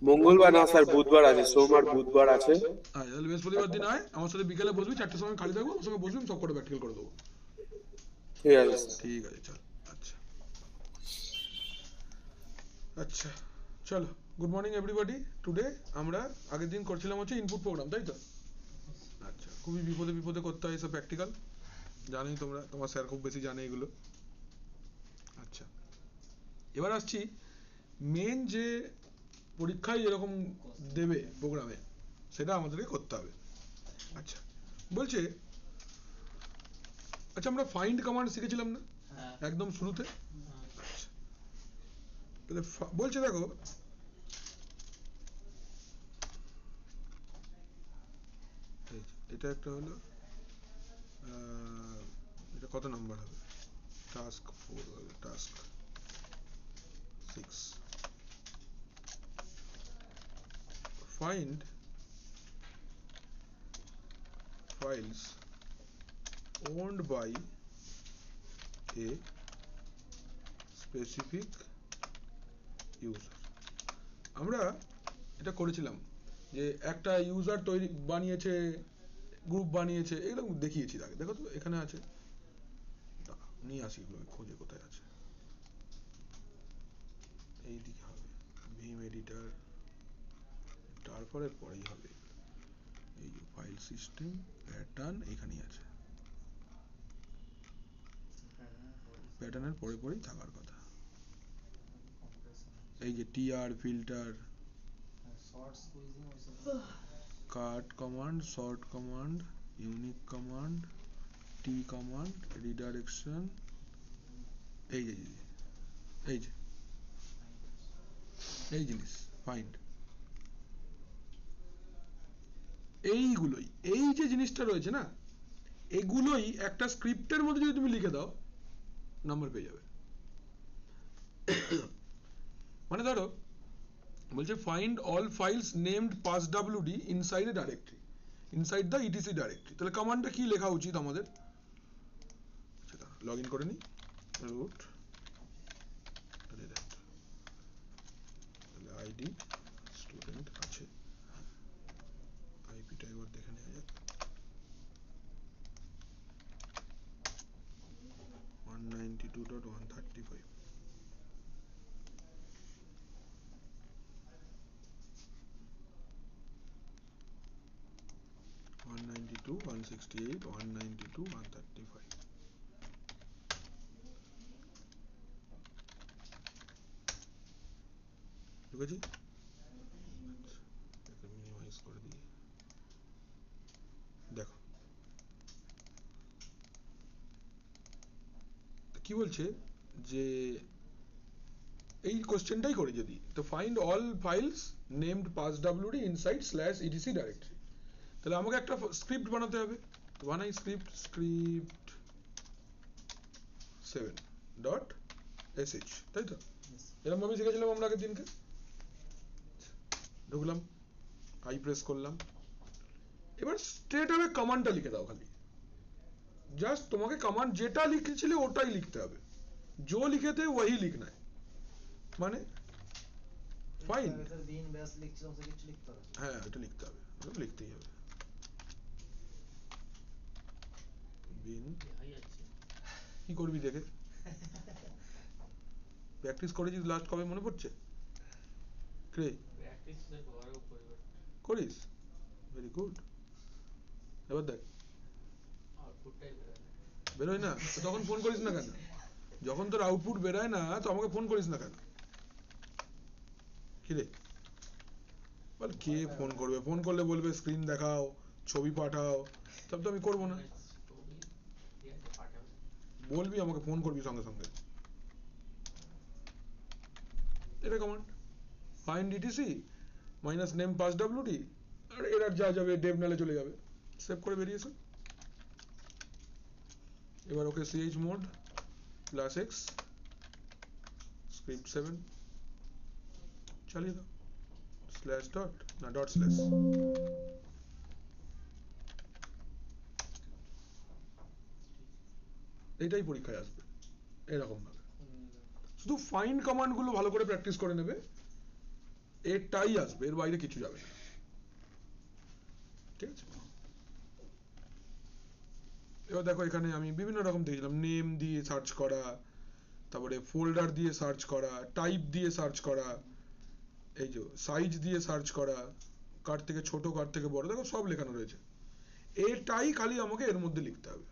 মঙ্গলবার না স্যার, বুধবার আছে, সোম আর বুধবার আছে। হ্যাঁ তাহলে বৃহস্পতিবার দিন আয়, আমার সাথে বিকেলে বসবি, 4টের সময় খালি থাকবো, আমার সঙ্গে বসবি, আমি সব কটা প্র্যাকটিক্যাল করে দেবো। ঠিক আছে স্যার। ঠিক আছে চল। আচ্ছা আচ্ছা চলো, গুড মর্নিং এভরিবডি। টুডে আমরা আগের দিন করছিলাম হচ্ছে ইনপুট প্রোগ্রাম, তাই তো? আচ্ছা, খুবই বিপদে বিপদে করতে হয় এসব প্র্যাকটিক্যাল, জানোই তোমরা, তোমার স্যার খুব বেশি জানে এগুলো। আচ্ছা, এবার আসছি মেন যে পরীক্ষায় এরকম দেবে প্রোগ্রামে, সেটা আমাদেরকে করতে হবে। আচ্ছা বলছে, আচ্ছা আমরা ফাইন্ড কমান্ড শিখেছিলাম না একদম শুরুতে? আচ্ছা তাহলে বলছে দেখো, এটা একটা হলো, এটা কত নাম্বার হবে? Task 4, task 6। Find files owned by a specific user। আমরা এটা করেছিলাম যে একটা ইউজার তৈরি বানিয়েছে, গ্রুপ বানিয়েছে, এগুলো দেখিয়েছি আগে। দেখো তো এখানে আছে, নিয়ে আসি এগুলো, খোঁজে কোথায় আছে। এইদিকে হবে ভিম এডিটর, তারপরে পরেই হবে এই যে ফাইল সিস্টেম প্যাটার্ন, এখানেই আছে। প্যাটার্নের পরে পরেই থাকার কথা। এই যে tr, filter, cut command, sort command, unique command, tee command, redirection, এই যে এই যে এই জিনিস ফাইন্ড, এইগুলোই, এই যে জিনিসটা রয়েছে না, এগুলোই একটা স্ক্রিপ্টের মধ্যে যদি তুমি লিখে দাও, নাম্বার পেয়ে যাবে। মানে ধরো বলছে find all files named passwd inside A directory, inside the etc directory. তাহলে কমান্ডটা কি লেখা উচিত আমাদের? লগ ইন করে নি, রুট আইডি স্টুডেন্ট আছে, আইপিটা এবার দেখে নেওয়া যাক। 192.135। ঢুকেছি, মিনিমাইজ করে দিই। দেখো কি বলছে, যে এই কোশ্চেনটাই করি যদি, তো find all files named passwd inside slash etc directory. তাহলে আমাকে একটা স্ক্রিপ্ট বানাতে হবে, তো বানাই স্ক্রিপ্ট 7.sh, তাই তো? এরকম ভাবে শিখেছিলাম আমরা আগের দিনকে। ঢুকলাম, আই প্রেস করলাম, এবার স্ট্রেট হবে কমান্ডটা লিখে দাও। খালি জাস্ট তোমাকে কমান্ড যেটা লিখেছিলে ওটাই লিখতে হবে, जो लिखे थे वही लिखना है। মানে ফাইন, হ্যাঁ এটা লিখতে হবে, লিখতেই হবে। বিন কি করবি দেখে, প্র্যাকটিস করেছিস লাস্ট কবে মনে পড়ছে? করিস, ভেরি গুড। এবার দেখ বেরোয় না, তখন ফোন করিস না কেন? যখন তোর আউটপুট বেরোয় না তো আমাকে ফোন করিস না কেন? কিরে বল, কে ফোন করবে? ফোন করলে বলবে স্ক্রিন দেখাও, ছবি পাঠাও, তব তো আমি করবো না। বলবি আমাকে, ফোন করবি সঙ্গে সঙ্গে। এটা command find etc minus name passwd, আর এরার যা যাবে ডেভ নালে চলে যাবে, সেভ করে বেরিয়েছে। এবার ওকে chmod +x script 7 চালিয়ে দাও, স্ল্যাশ ডট না ডট স্ল্যাশ। এইটাই পরীক্ষায় আসবে এরকম ভাবে। শুধু ফাইন্ড কমান্ড গুলো ভালো করে প্র্যাকটিস করে নেবে, এটাই আসবে, এর বাইরে কিছু যাবে না, ঠিক আছে? এবার দেখো এখানে আমি বিভিন্ন রকম দিয়েছিলাম, নেম দিয়ে সার্চ করা, তারপরে ফোল্ডার দিয়ে সার্চ করা, টাইপ দিয়ে সার্চ করা, এই যে সাইজ দিয়ে সার্চ করা, কার থেকে ছোট কার থেকে বড়, দেখো সব লেখানো রয়েছে। এটাই খালি আমাকে এর মধ্যে লিখতে হবে,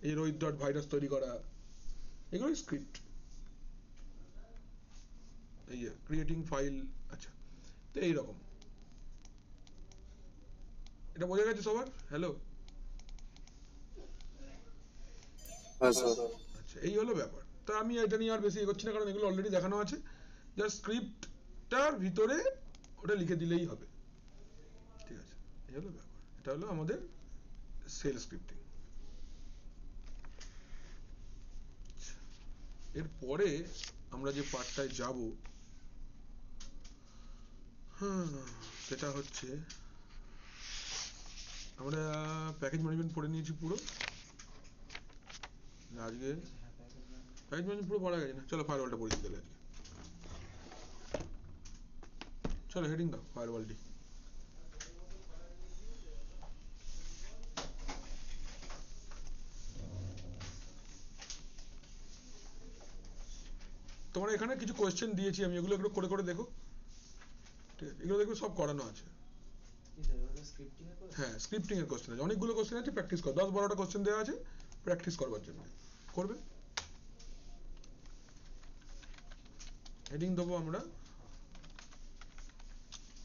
এই রোহিত ডট ভাইরাস তৈরি করা, এগুলো স্ক্রিপ্ট। এই যে ক্রিয়েটিং ফাইল, আচ্ছা, তো এইরকম। এটা বোঝা গেছে সবার? হ্যালো? হ্যাঁ স্যার। আচ্ছা, এই হলো ব্যাপার। তা আমি এটা নিয়ে আর বেশি এগোচ্ছি না, কারণ এগুলো অলরেডি দেখানো আছে। জাস্ট স্ক্রিপ্টটার ভিতরে ওটা লিখে দিলেই হবে, ঠিক আছে? এই হলো ব্যাপার, এটা হলো আমাদের সেল স্ক্রিপ্টিং। এরপরে আমরা যে পার্টটায় যাব, সেটা হচ্ছে আমরা প্যাকেজ ম্যানেজমেন্ট পড়ে নিয়েছি পুরো আজকে। প্যাকেজ ম্যানেজমেন্ট পুরো পড়া গেছে না, চলো ফায়ারওয়ালটা পড়ে দিতে আজকে। চলো হেডিং দাও ফায়ারওয়ালটি। তোমরা এখানে কিছু কোয়েশ্চেন দিয়েছি আমি, এগুলো একটু করে করে দেখো, ঠিক আছে? এগুলো দেখবে সব করানো আছে। হ্যাঁ, স্ক্রিপ্টিং এর কোশ্চেন আছে, অনেকগুলো কোশ্চেন আছে, প্র্যাকটিস কর। 10-12টা কোশ্চেন দেওয়া আছে প্র্যাকটিস করবার জন্য, করবে। হেডিং দেবো আমরা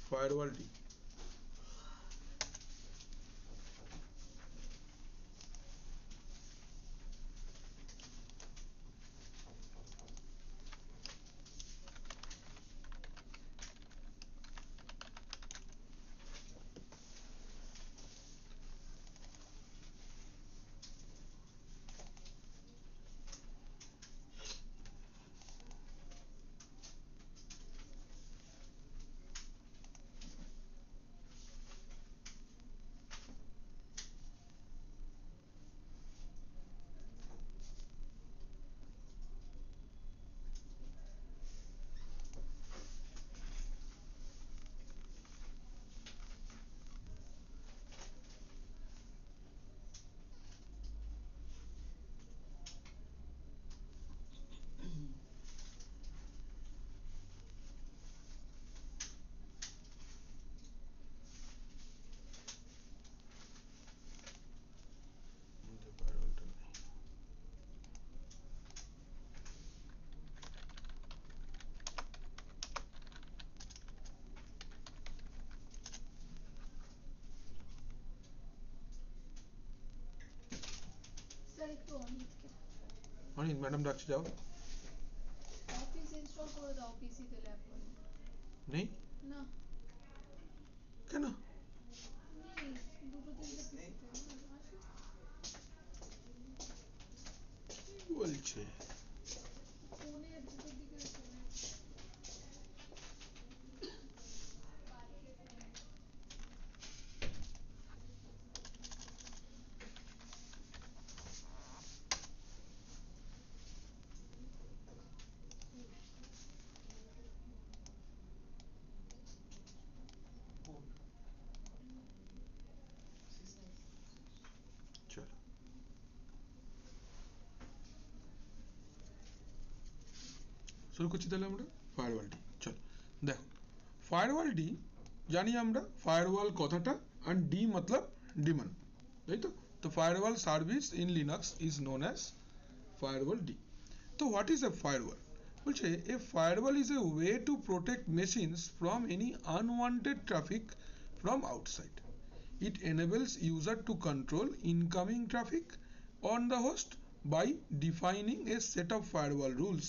ফায়ারওয়ালটি। অনিল ম্যাডাম ডাকছে, যাও। অফিস ইনস্টল করে দাও, পিসিতে ল্যাব করে। নেই না কেন? নেই, দুটো তিনটে পিসিতে আছে। কি বলছে? ফোনে দুটোর দিকে ফোনে চলো শুরু করছি তাহলে আমরা ফায়ারওয়ালটি। চলো দেখো, ফায়ারওয়ালটি জানি আমরা, ফায়ারওয়াল কথাটা, আর ডি মতলব ডিমন, তাই তো? তো firewall service in Linux is known as firewall D. তো হোয়াট ইজ এ ফায়ারওয়াল? বলছে a firewall is a way to protect machines from any unwanted traffic from outside. It enables user to control incoming traffic on the host by defining a set of firewall rules.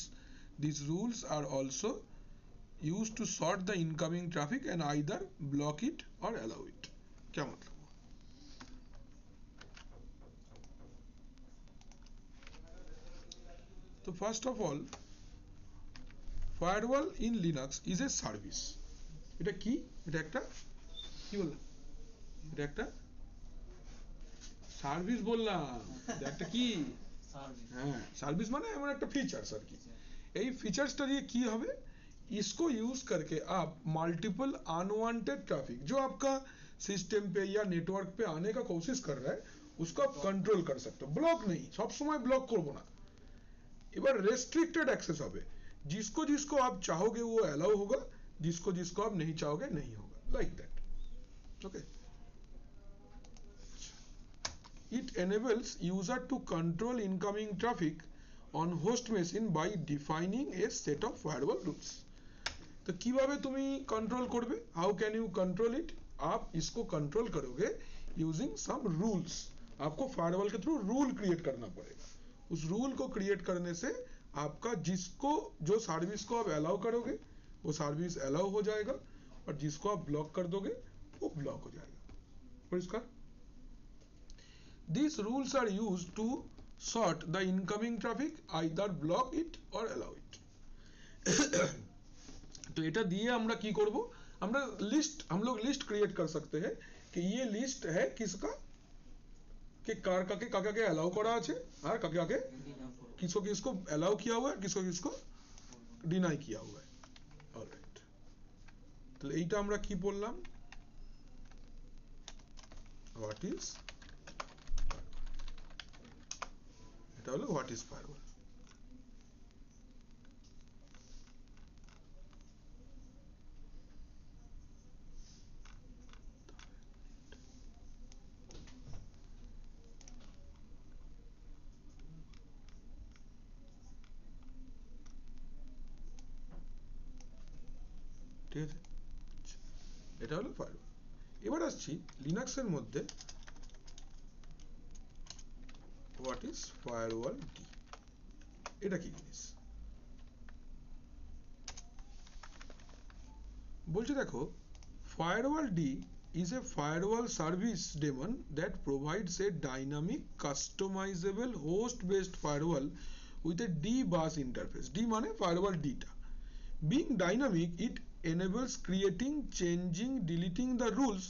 These rules are also used to sort the incoming traffic and either block it or allow it. क्या मतलब? So first of all, firewall in Linux is a service. এটা কি? এটা একটা কি বললাম? এটা একটা সার্ভিস বললাম। এটা একটা কি? হ্যাঁ, সার্ভিস মানে এমন একটা ফিচার্স আর কি। এই ফিচার্সটা দিয়ে কি হবে? इसको यूज करके आप मल्टीपल अनवांटेड ट्रैफिक जो आपका सिस्टम पे या नेटवर्क पे आने का कोशिश कर रहा है उसको आप कंट्रोल कर सकते हो। ब्लॉक नहीं, सब समय ब्लॉक করব না, এবার রেস্ট্রিক্টেড অ্যাক্সেস হবে, जिसको जिसको आप चाहोगे वो अलाउ होगा, जिसको जिसको आप नहीं चाहोगे नहीं होगा, like that. Okay, it enables user to control incoming traffic on host machine by defining a set of firewall rules। तो किभाবে তুমি कंट्रोल করবে, how can you control it, आप इसको कंट्रोल करोगे using some rules। आपको फायरवॉल के through rule create करना पड़ेगा, उस रूल को क्रिएट करने से आपका जिसको जो सर्विस को आप अलाउ करोगे वो सर्विस अलाउ हो जाएगा और जिसको आप ब्लॉक कर दोगे वो ब्लॉक हो जाएगा। परिष्कार। These rules are used to sort the incoming traffic, either block it or allow it। तो এটা দিয়ে আমরা কি করব, আমরা लिस्ट, हम लोग लिस्ट क्रिएट कर सकते हैं कि ये लिस्ट है किसका, कि कार काके काके अलाउ करा আছে আর কাকে কাকে किसको किसको अलाउ किया हुआ है, किसको किसको ডিনাই किया हुआ है। অলরাইট, তাহলে এইটা আমরা কি বললাম, হোয়াট ইজ, এটা হলো হোয়াট ইজ ফায়ারওয়াল। ঠিক আছে, এটা হলো ফায়ারওয়াল। এবার আসছি লিনাক্সের মধ্যে হোয়াট ইজ ফায়ারওয়াল ডি, এটা কি জিনিস বলছে, দেখো firewall D is a firewall service daemon that provides a dynamic customizable host based firewall with a D bus interface। D মানে firewall D টা being dynamic, it enables creating, changing, deleting the rules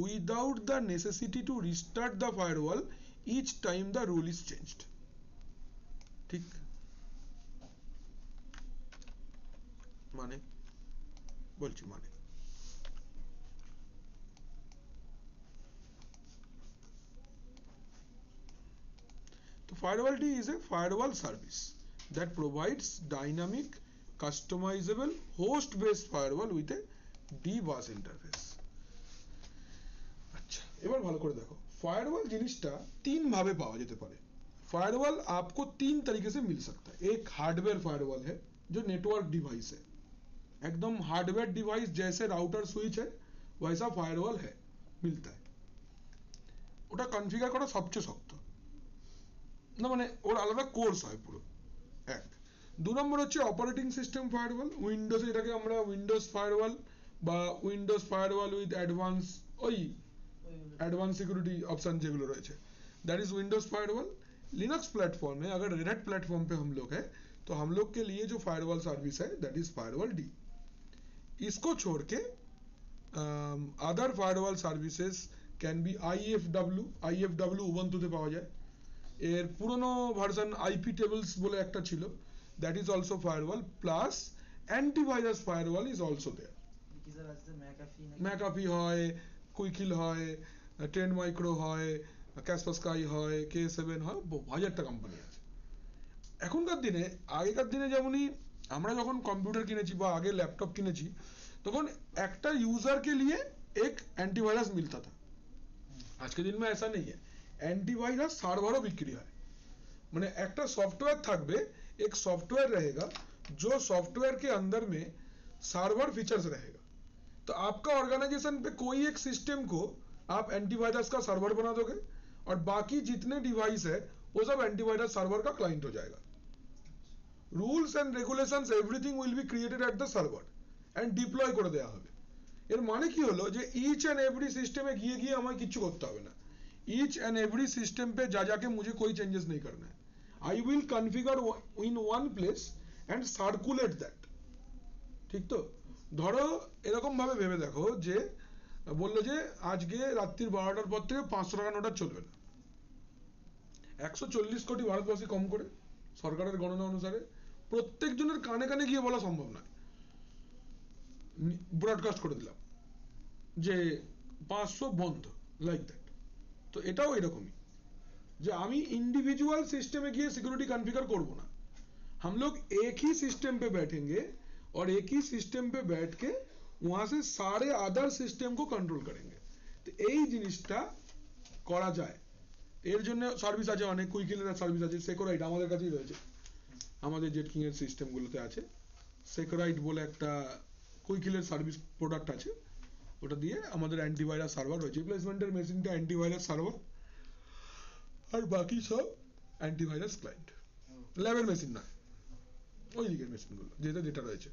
without the necessity to restart the firewall each time the rule is changed। ঠিক, মানে বলছি মানে তো firewall D is a firewall service that provides dynamic customizable host based firewall with a D bus interface। अच्छा, এবার ভালো করে দেখো, ফায়ারওয়াল জিনিসটা তিন ভাবে পাওয়া যেতে পারে। फायरवॉल आपको तीन तरीके से मिल सकता है। एक हार्डवेयर फायरवॉल है जो नेटवर्क डिवाइस है, एकदम हार्डवेयर डिवाइस जैसे राउटर स्विच है वैसा फायरवॉल है, मिलता है। ওটা কনফিগার করা সবচেয়ে শক্ত না, মানে ওর আলাদা কোর্স হয় পুরো। এক, দু নম্বর হচ্ছে অপারেটিং সিস্টেম ফায়ারওয়াল, উইন্ডোজ, এটাকে আমরা উইন্ডোজ ফায়ারওয়াল বা উইন্ডোজ ফায়ারওয়াল উইথ অ্যাডভান্স, ওই एडवांस सिक्योरिटी ऑप्शन যেগুলো রয়েছে, that is Windows firewall. Linux platform में अगर रेड हैट प्लेटफॉर्म पे हम लोग हैं तो हम लोग के लिए जो फायरवॉल सर्विस है दैट इज फायरवॉल डी। इसको छोड़ के other firewall services can be IFW. IFW উবুন্টুতে পাওয়া যায়, এর পুরনো ভার্সন আইপি টেবলস বলে একটা ছিল, that is also firewall plus antivirus firewall is also there. McAfee হয়, কুইকিল হয়, ট্রেন্ড মাইক্রো হয়, ক্যাসপাসকাই হয়, K7 হয়, হাজারটা কোম্পানি আছে। এখনকার দিনে, আগেকার দিনে যেমনই আমরা যখন কম্পিউটার কিনেছি বা আগে ল্যাপটপ কিনেছি তখন একটা यूजर के लिए एक एंटीवायरस मिलता था। आज के दिन में ऐसा नहीं है, एंटीवायरस सर्वरও বিক্রি হয়, মানে একটা সফটওয়্যার থাকবে, एक सॉफ्टवेयर रहेगा जो सॉफ्टवेयर के अंदर में सर्वर फीचर्स रहेगा। तो आपका ऑर्गेनाइजेशन पे कोई एक सिस्टम को आप एंटीवायरस का सर्वर बना दोगे और बाकी जितने डिवाइस है वो सब एंटीवायरस सर्वर का क्लाइंट हो जाएगा। Rules and regulations everything will be created at the server and deploy করে দেয়া হবে। এর মানে কি হলো যে ইচ এন্ড এভরি সিস্টেমে গিয়ে গিয়ে আমায় কিছু করতে হবে না। ইচ এন্ড এভরি সিস্টেম पे जा जाके मुझे कोई चेंजेस नहीं करना है। I will configure in one place and circulate that. ঠিক তো, ধরো এরকম ভাবে ভেবে দেখো যে বললো যে আজকে রাত্রি 12টার পর থেকে 500 টাকা নোট আর চলবে না। 140 কোটি ভারতবাসী কম করে সরকারের গণনা অনুসারে প্রত্যেকজনের কানে কানে গিয়ে বলা সম্ভব নয়। ব্রডকাস্ট করে দিলাম যে 500 বন্ধ, লাইক দ্যাট। তো এটাও এরকমই যে আমি इंडिविजुअल सिस्टम में गए सिक्योरिटी कॉन्फ़िगर করব না, हम लोग एक ही सिस्टम पे बैठेंगे और एक ही सिस्टम पे बैठ के वहां से सारे अदर सिस्टम को कंट्रोल करेंगे। তো এই জিনিসটা করা যায়। এর জন্য সার্ভিস আছে অনেক, কুইকিলের সার্ভিস আছে, সেকুরাইট আমাদের কাছেই রয়েছে, আমাদের জেটকিং এর সিস্টেমগুলোতে আছে। সেকুরাইট বলে একটা কুইকিলের সার্ভিস প্রোডাক্ট আছে, ওটা দিয়ে আমাদের অ্যান্টিভাইরাস সার্ভার রয়েছে। রিপ্লেসমেন্টের মেশিনটা অ্যান্টিভাইরাস সার্ভার, আর বাকি সব অ্যান্টিভাইরাস ক্লায়েন্ট। ল্যাবের মেশিন না, ওই দিকের মেশিনগুলো যেটা যেটা রয়েছে,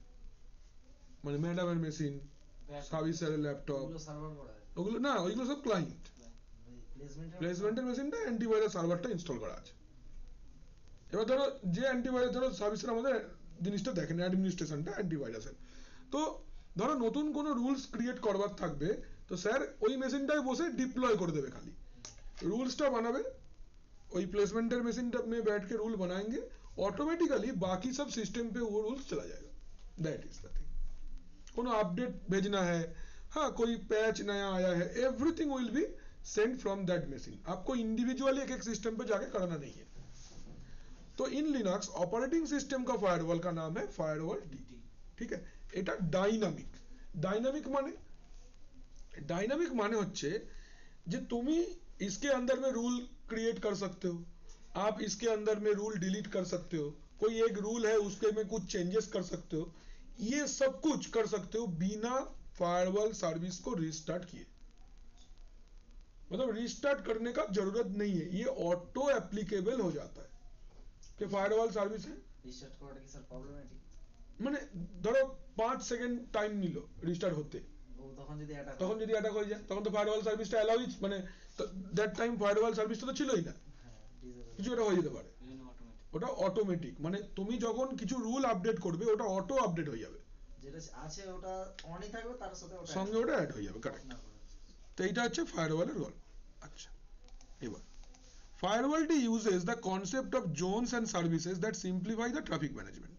মানে ম্যাডামের মেশিন, সার্ভিসের ল্যাপটপ, ওগুলো না, ওইগুলো সব ক্লায়েন্ট। প্লেসমেন্টের মেশিনটা অ্যান্টিভাইরাস সার্ভারটা ইনস্টল করা আছে। এবার ধরো যে অ্যান্টিভাইরাস, ধরো সার্ভিসের আমাদের জিনিসটা দেখেন অ্যাডমিনিস্ট্রেশনটা অ্যান্টিভাইরাসের, তো ধরো নতুন কোনো রুলস ক্রিয়েট করবার থাকবে, তো স্যার ওই মেশিনটায় বসে ডিপ্লয় করে দেবে, খালি रूल्सটা বানাবে, वही प्लेसमेंटर मशीन में बैठ के रूल बनाएंगे, ऑटोमेटिकली बाकी सब सिस्टम पे वो रूल्स चला जाएगा। That is the thing. कोनो अपडेट भेजना है, हाँ कोई पैच नया आया है, everything will be send from that machine. आपको इंडिविजुअली एक एक सिस्टम पे जाके कराना नहीं है। तो इन लिनक्स ऑपरेटिंग सिस्टम का फायरवॉल का नाम है फायरवॉल डीटी, ठीक है। এটা ডাইনামিক। ডাইনামিক মানে হচ্ছে যে তুমি इसके अंदर में रूल क्रिएट कर सकते हो, आप इसके अंदर में रूल डिलीट कर सकते हो, कोई एक रूल है उसके में कुछ चेंजेस कर सकते हो, ये सब कुछ कर सकते हो बिना फायरवॉल सर्विस को रिस्टार्ट किए। मतलब रिस्टार्ट करने का जरूरत नहीं है, ये ऑटो एप्लीकेबल हो जाता है कि फायरवॉल सर्विस है। রিস্টার্ট করাটা কি স্যার প্রবলেমেটিক? মানে ধরো 5 সেকেন্ড টাইম নিল রিস্টার্ট হতে, তখন যদি অ্যাটাক হয়ে যায়, তখন তো ফায়ারওয়াল সার্ভিসটা অ্যালাউই, মানে দ্যাট টাইম ফায়ারওয়াল সার্ভিসটা তো ছিলই না, কিছু একটা হয়ে যেতে পারে। ওটা অটোমেটিক, মানে তুমি যখন কিছু রুল আপডেট করবে ওটা অটো আপডেট হয়ে যাবে, যেটা আছে ওটা অনই থাকবে, তার সাথে ওটা সঙ্গে ওটা অ্যাড হয়ে যাবে, কারেক্ট। তো এইটা হচ্ছে ফায়ারওয়ালের গল্প। আচ্ছা, এবার ফায়ারওয়ালটি uses the concept of zones and services that simplify the traffic management.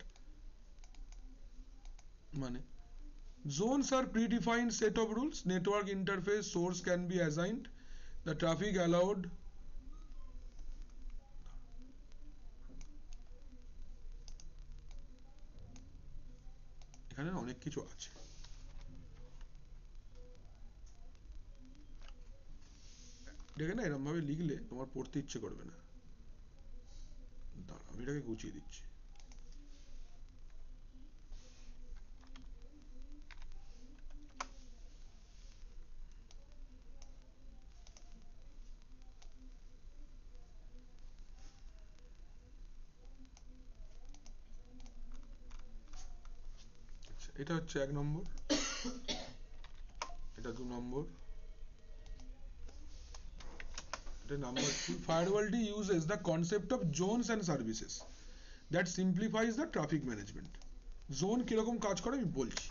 মানে zones are predefined set of rules, network interface source can be assigned, the traffic allowed, এখানে অনেক কিছু আছে। দেখে না, এরকম ভাবে লিখলে তোমার পড়তে ইচ্ছে করবে না। দাঁড়া, আমি এটাকে গুছিয়ে দিচ্ছি। এটা হচ্ছে 1 নম্বর, এটা 2 নম্বর, এটা number 2। ফায়ারওয়ালটি uses the concept of zones and services that simplifies the traffic management. Zone কিরকম কাজ করে আমি বলছি।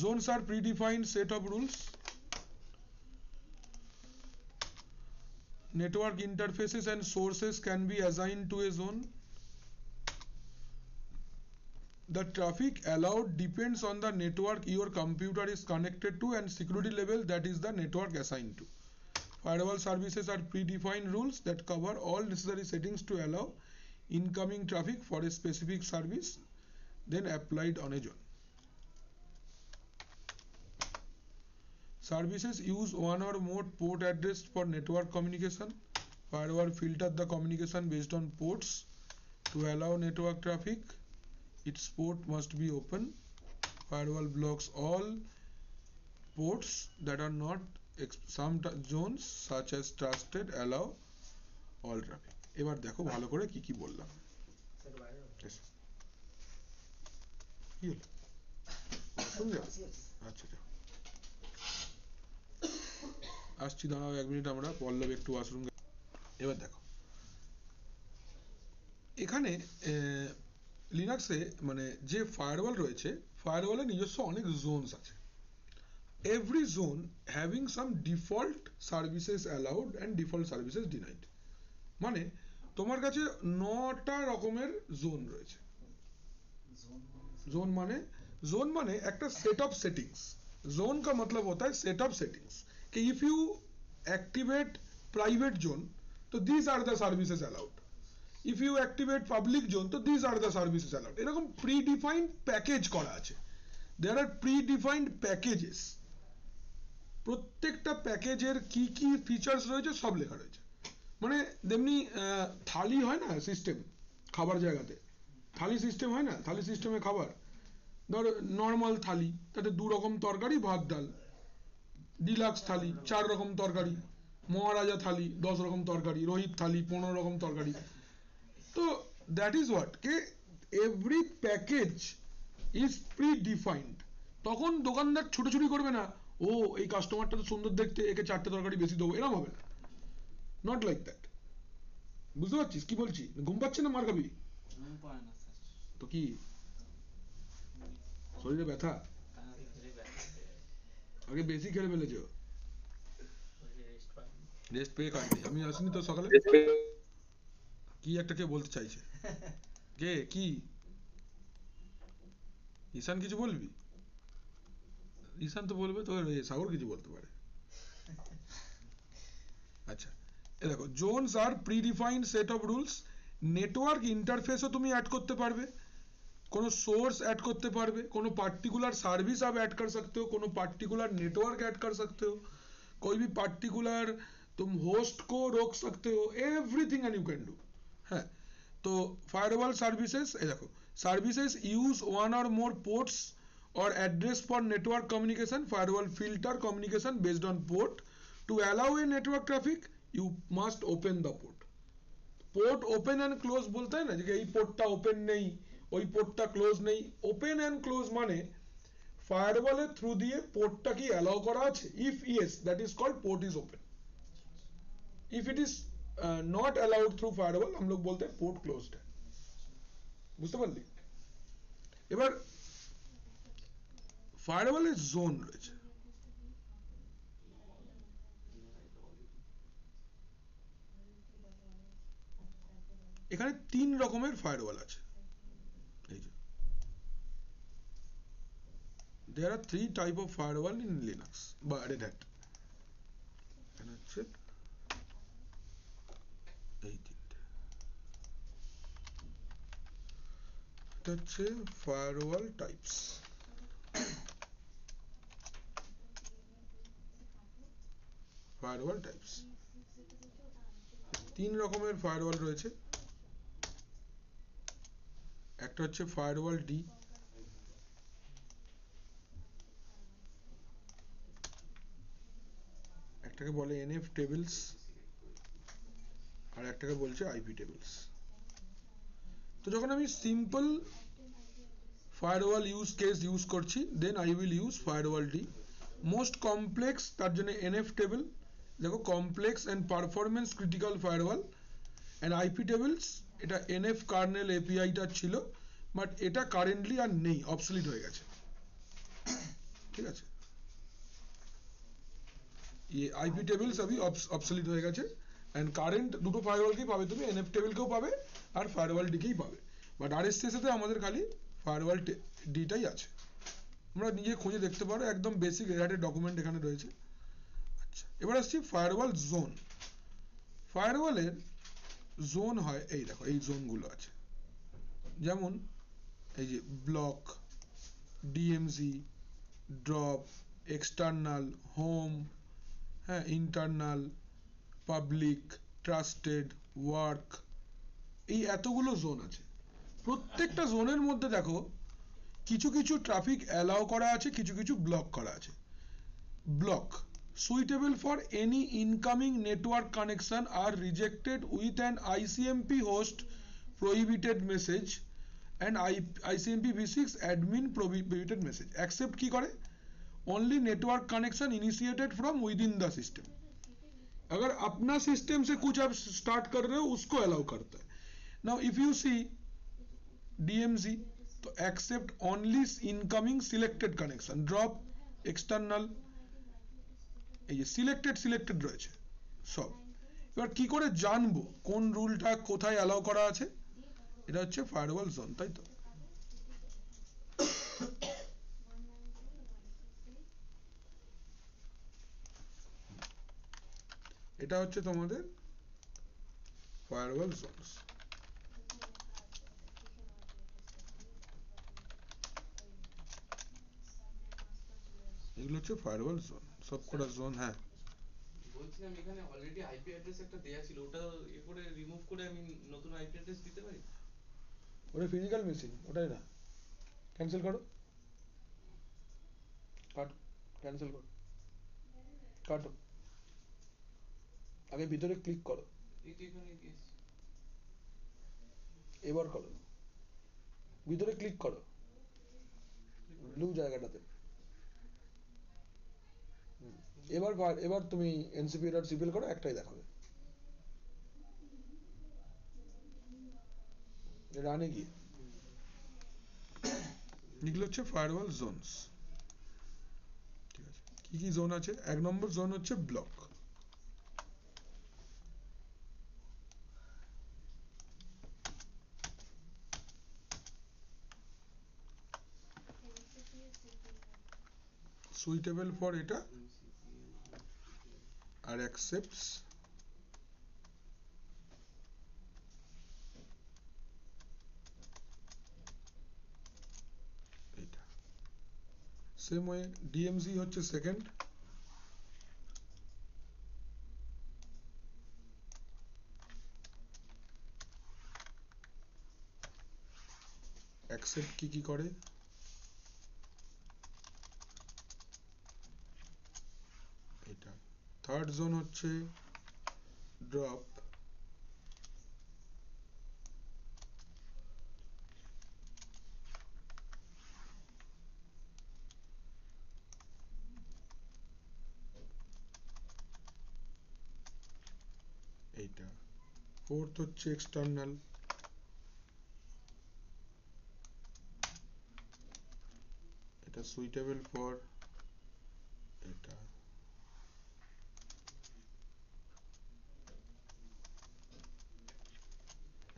Zones are predefined set of rules, network interfaces and sources can be assigned to a zone, the traffic allowed depends on the network your computer is connected to and security level that is the network assigned to. Firewall services are predefined rules that cover all necessary settings to allow incoming traffic for a specific service, then applied on a zone. Services use one or more port address for network communication. Firewall filter the communication based on ports to allow network traffic. Its port must be open. Firewall blocks all ports that are not some zones such as trusted allow all traffic. এবার দেখো ভালো করে কি কি বললাম। কি হলো? আচ্ছা, আসছি, দাঁড়াও 1 মিনিট, আমরা পল্লব একটু ওয়াশরুম। এবার দেখো এখানে লিনাক্সে মানে যে ফায়ারওয়াল রয়েছে, ফায়ারওয়ালের নিজস্ব অনেক জোনস আছে। Every zone having some default services allowed and default services denied. মানে তোমার কাছে 9টা রকমের জোন রয়েছে। জোন মানে जोन माने একটা सेट ऑफ सेटिंग्स, जोन का मतलब होता है सेट ऑफ सेटिंग्स कि if you activate private zone तो these are the services allowed, if you activate public zone তো these are the services allowed, এরকম predefined প্যাকেজ করা আছে, there are predefined packages, প্রত্যেকটা প্যাকেজের কি কি ফিচার্স রয়েছে সব লেখা রয়েছে। মানে যেমনি থালি হয় না সিস্টেম খাবার জায়গাতে, থালি সিস্টেম হয় না, থালি সিস্টেমে খাবার ধর নর্মাল থালি তাতে 2 রকম তরকারি ভাত ডাল, ডিলাক্স থালি 4 রকম তরকারি, মহারাজা থালি 10 রকম তরকারি, রোহিত থালি 15 রকম তরকারি। তো that is what K every package is pre defined. তখন দোকানদার ছোটাছুটি করবে না, ও এই কাস্টমারটা তো সুন্দর দেখতে, একে 4টে তরকারি বেশি দেবো, এরকম হবে না, নট লাইক দ্যাট। বুঝতে পারছিস কি বলছি? ঘুম পাচ্ছে না মার খাবি ঘুম পায় না স্যার, তো কি শরীরে ব্যথা? আগে বেশি খেলে ফেলেছো, রেস্ট পেয়ে কাটনি। আমি আসিনি তো সকালে, কি একটা কে বলতে চাইছে, কে কি ঈশান কিছু বলবি? ঈশান তো বলবে, তো সাগর কিছু বলতে পারে। আচ্ছা এ দেখো, zones are predefined set of rules, network ইন্টারফেসও তুমি ऐड করতে পারবে, কোনো सोर्स ऐड करते पारबे, कोनो पार्टिकुलर सर्विस आप ऐड कर सकते हो, कोनो पार्टिकुलर नेटवर्क ऐड कर सकते हो, कोई भी पार्टिकुलर तुम होस्ट को रोक सकते हो, everything and you can do. है तो फायरवॉल सर्विसेज, ये देखो services use one or more ports or address for network communication, firewall filter communication based on port, to allow a network traffic you must open the port. Port open and close बोलते हैं ना, যে এই পোর্টটা open নেই ওই পোর্টটা close নেই, ওপেন এন্ড ক্লোজ মানে ফায়ারওয়ালের থ্রু দিয়ে পোর্টটা কি অ্যালাউ করা আছে, if yes that is called port is open, if it is not allowed through firewall हम लोग बोलते हैं পোর্ট ক্লোজড है। বুঝতে পারলি? এবার ফায়ারওয়ালের জোন রয়েছে, এখানে 3 রকমের ফায়ারওয়াল আছে। এই যে there are 3 type of firewall in Linux বা Red Hat, এখানে হচ্ছে এই তিনটে, এটা হচ্ছে ফায়ারওয়াল টাইপস। ফায়ারওয়াল টাইপস 3 রকমের ফায়ারওয়াল রয়েছে, একটা হচ্ছে ফায়ারওয়াল ডি, একটাকে বলে এনএফ টেবিলস আর একটাকে বলছে আইপি টেবিলস। তো যখন আমি simple firewall use case use করছি then I will use firewall D. Most complex তার জন্য এনএফ টেবিল, দেখো complex and performance critical firewall, and IP tables এটা এনএফ কার্নেল এপিআইটা ছিল বাট এটা কারেন্টলি আর নেই, অবসলিট হয়ে গেছে। ঠিক আছে, ये आईपी टेबल्स अभी ऑब्सोलीट হয়ে গেছে এন্ড কারেন্ট দুটো ফায়ারওয়ালকেই পাবে তুমি, এনএফ টেবিলকেও পাবে আর ফায়ারওয়াল ডিকেই পাবে, বাট আরএসসিএস তে আমাদের খালি ফায়ারওয়াল ডিটাই আছে। তোমরা নিজে খুঁজে দেখতে পারো, একদম বেসিক রেড হ্যাটের ডকুমেন্ট এখানে রয়েছে। আচ্ছা এবার আসছি ফায়ারওয়াল জোন। ফায়ারওয়ালের জোন হয় এই দেখো, এই জোনগুলো আছে, যেমন এই যে block, DMG, drop, external, home, হ্যাঁ ইন্টারনাল, পাবলিক, ট্রাস্টেড, ওয়ার্ক, এই এতগুলো জোন আছে। প্রত্যেকটা জোনের মধ্যে দেখো কিছু কিছু ট্রাফিক অ্যালাউ করা আছে, কিছু কিছু ব্লক করা আছে। Block suitable for any incoming network connection are rejected with an ICMP host prohibited message and ICMP v6 admin prohibited message, accept কি করে only network connection initiated from within the system, अगर अपना system से कुछ आप start कर रहे हो उसको अलाउ करता है। now if you see DMZ तो accept only incoming selected connection, drop, external, এই যে সিলেক্টেড রয়েছে সব। এবার কি করে জানবো কোন রুলটা কোথায় অ্যালাউ করা আছে, এটা হচ্ছে ফায়ারওয়াল জোন, তাই তো? এটা হচ্ছে তোমাদের ফায়ারওয়াল জোনস। এগুলো হচ্ছে ফায়ারওয়াল জোন, সবকটা জোন। হ্যাঁ বলছিলাম এখানে অলরেডি আইপি অ্যাড্রেস একটা দেয়া ছিল, ওটা এ করে রিমুভ করে আমি নতুন আইপি অ্যাড্রেস দিতে পারি? ওটা ফিজিক্যাল মেশিন, ওটাই না। ক্যান্সেল করো, কাটো, ক্যান্সেল করো, কাটো, আগে ভিতরে ক্লিক করো, এই তো এখানে এসছি। এবার করো, ভিতরে ক্লিক করো ব্লু জায়গাটাতে। এবার তুমি এনসিপি ডট সিপিএল করো, একটাই দেখাবে। রানে গিয়ে এগুলো হচ্ছে ফায়ারওয়াল জোনস। ঠিক আছে, কি কি জোন আছে? 1 নম্বর জোন হচ্ছে ব্লক। সুইটেবল ফর এটা আর অ্যাকসেপ্টস এটা। সেম ওয়ে ডিএমসি হচ্ছে সেকেন্ড, অ্যাকসেপ্ট কি কি করে এটা। থার্ড জোন হচ্ছে ড্রপ, এইটা। ফোর্থ হচ্ছে এক্সটার্নাল, এটা সুইটেবল ফর এটা।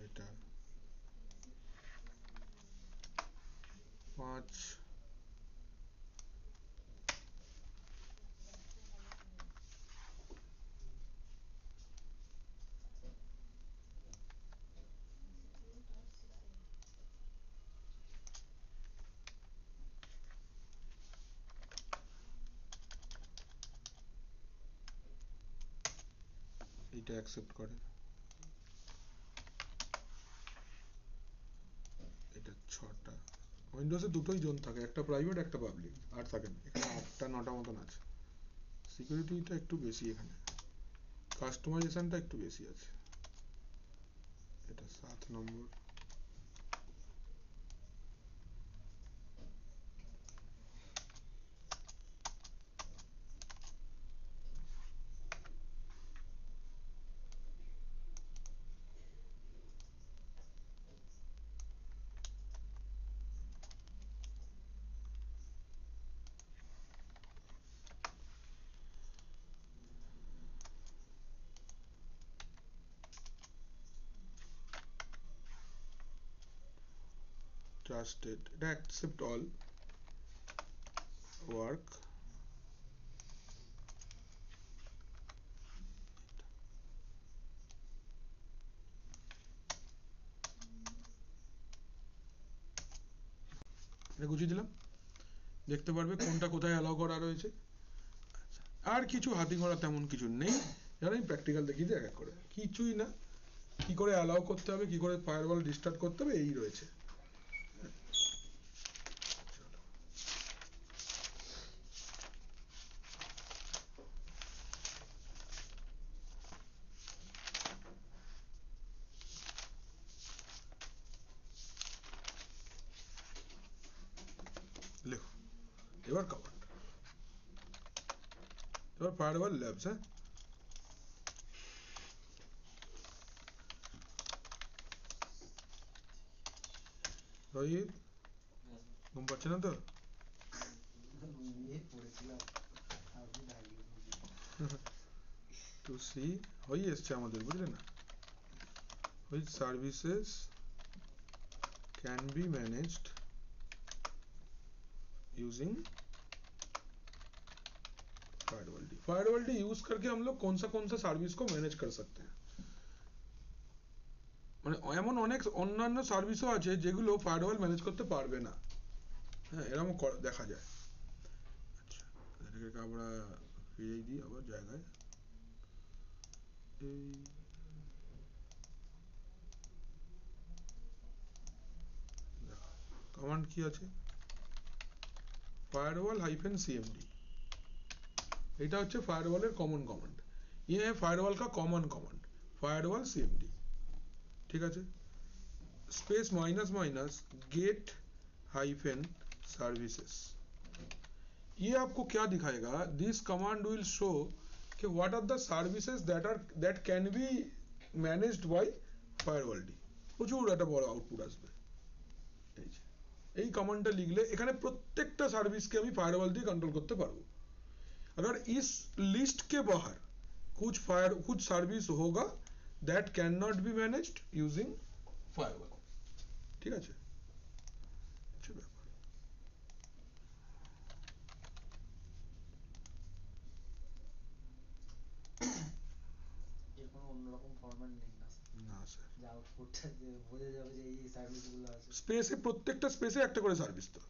এটা 5, এটা অ্যাকসেপ্ট করে। এটা 6টা। উইন্ডোজে দুটোই জোন থাকে, একটা প্রাইভেট একটা পাবলিক, আর থাকে না। এখানে 8টা 9টা মতন আছে। সিকিউরিটিটা একটু বেশি এখানে, কাস্টমাইজেশনটা একটু বেশি আছে। এটা 7 নম্বর। ট্রাস্টেড, এটা অ্যাকসেপ্ট অল ওয়ার্ক। এটা গুছিয়ে দিলাম, দেখতে পারবে কোনটা কোথায় অ্যালাউ করা রয়েছে। আর কিছু হাতি ঘোড়া তেমন কিছু নেই, জানো আমি প্র্যাকটিক্যাল দেখিয়ে দিই এক এক করে। কিছুই না, কি করে অ্যালাউ করতে হবে, কি করে ফায়ারওয়াল রিস্টার্ট করতে হবে, এই রয়েছে। লেখো এবার কমান্ড, এবার ফায়ারওয়াল ল্যাবস। হ্যাঁ রোহিত, ঘুম পাচ্ছে না তো? ঘুমিয়ে পড়েছিলাম, আপনি ডাকলেন। টু সি হয়ে এসছে আমাদের, বুঝলে না? which services can be managed using firewall D use करके हम लोग कौन सा সার্ভিস को मैनेज कर सकते हैं মানে এমন অনেক অন্যান্য সার্ভিসও আছে যেগুলো ফায়ারওয়াল ম্যানেজ করতে পারবে না হ্যাঁ এরকম দেখা যায় আচ্ছা এটাকে আমরা ফিরিয়ে দিই আবার জায়গায় এই কমান্ড কি আছে ফায়ারওয়াল -cmd এটা হচ্ছে ফায়ারওয়ালের কমন কমান্ড ये है फायरवॉल का कॉमन कमांड फायरवॉल cmd ठीक है space minus minus get hyphen services ये आपको क्या दिखाएगा दिस कमांड विल शो कि what are the services that can be managed by firewall D প্রচুর একটা বড় আউটপুট আসবে এই কমান্ডটা লিখলে এখানে প্রত্যেকটা সার্ভিসকে আমি ফায়ারওয়াল দিয়ে কন্ট্রোল করতে পারবো अगर इस लिस्ट के बाहर कुछ सर्विस होगा that cannot be managed using firewall ঠিক আছে এর কোনো অন্যরকম ফরম্যাট নেই না স্যার যা আউটপুটটা বোঝা যাবে যে এই সার্ভিসগুলো আছে স্পেসে প্রত্যেকটা স্পেসে একটা করে সার্ভিস তো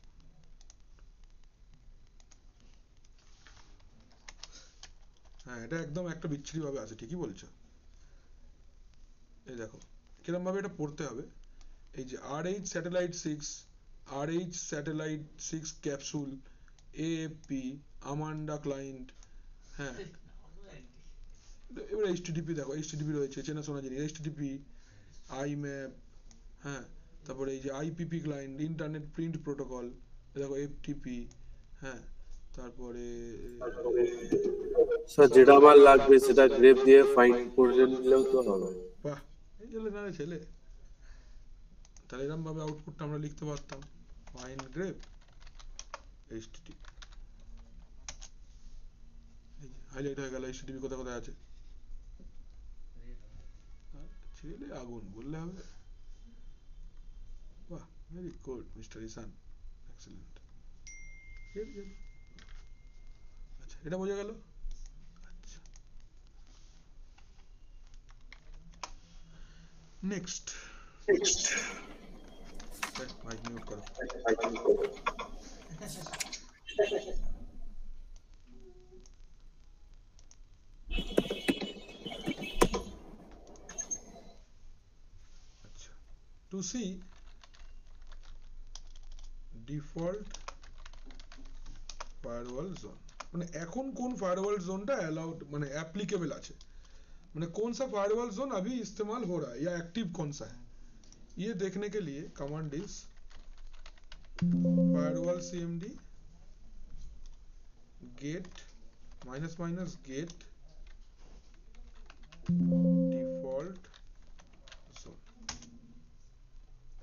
হ্যাঁ এটা একদম একটা বিচ্ছিরি ভাবে আছে ঠিকই বলছো এই দেখো কিরকম ভাবে এটা পড়তে হবে এই যে RH satellite 6 RH satellite 6 capsule AFP Amanda client হ্যাঁ এবার HTTP দেখো HTTP রয়েছে চেনা শোনা জিনিস HTTP IMAP হ্যাঁ তারপরে এই যে IPP client internet print protocol দেখো FTP হ্যাঁ তারপরে স্যার যেটা আমার লাগবে সেটা গ্রেপ দিয়ে ফাইন্ড করে নিলেও তো হবে বাহ এই যে না ছেলে তাহলে এরকম ভাবে আউটপুটটা আমরা লিখতে পারতাম ফাইন্ড গ্রেপ HTTP এই যে হাইলাইট হয়ে গেল HTTP কোথায় আছে ছেলে আগুন বললে হবে বাহ very good mister Ishan excellent আচ্ছা এটা বোঝা গেল আচ্ছা নেক্সট মাইক মিউট করো আচ্ছা to see default firewall zone মানে এখন কোন ফায়ারওয়াল জোনটা अलाउड মানে एप्लीकेबल আছে মানে कौन सा फायरवॉल जोन अभी इस्तेमाल हो रहा है या एक्टिव कौन सा है ये देखने के लिए command is firewall cmd get minus minus get default zone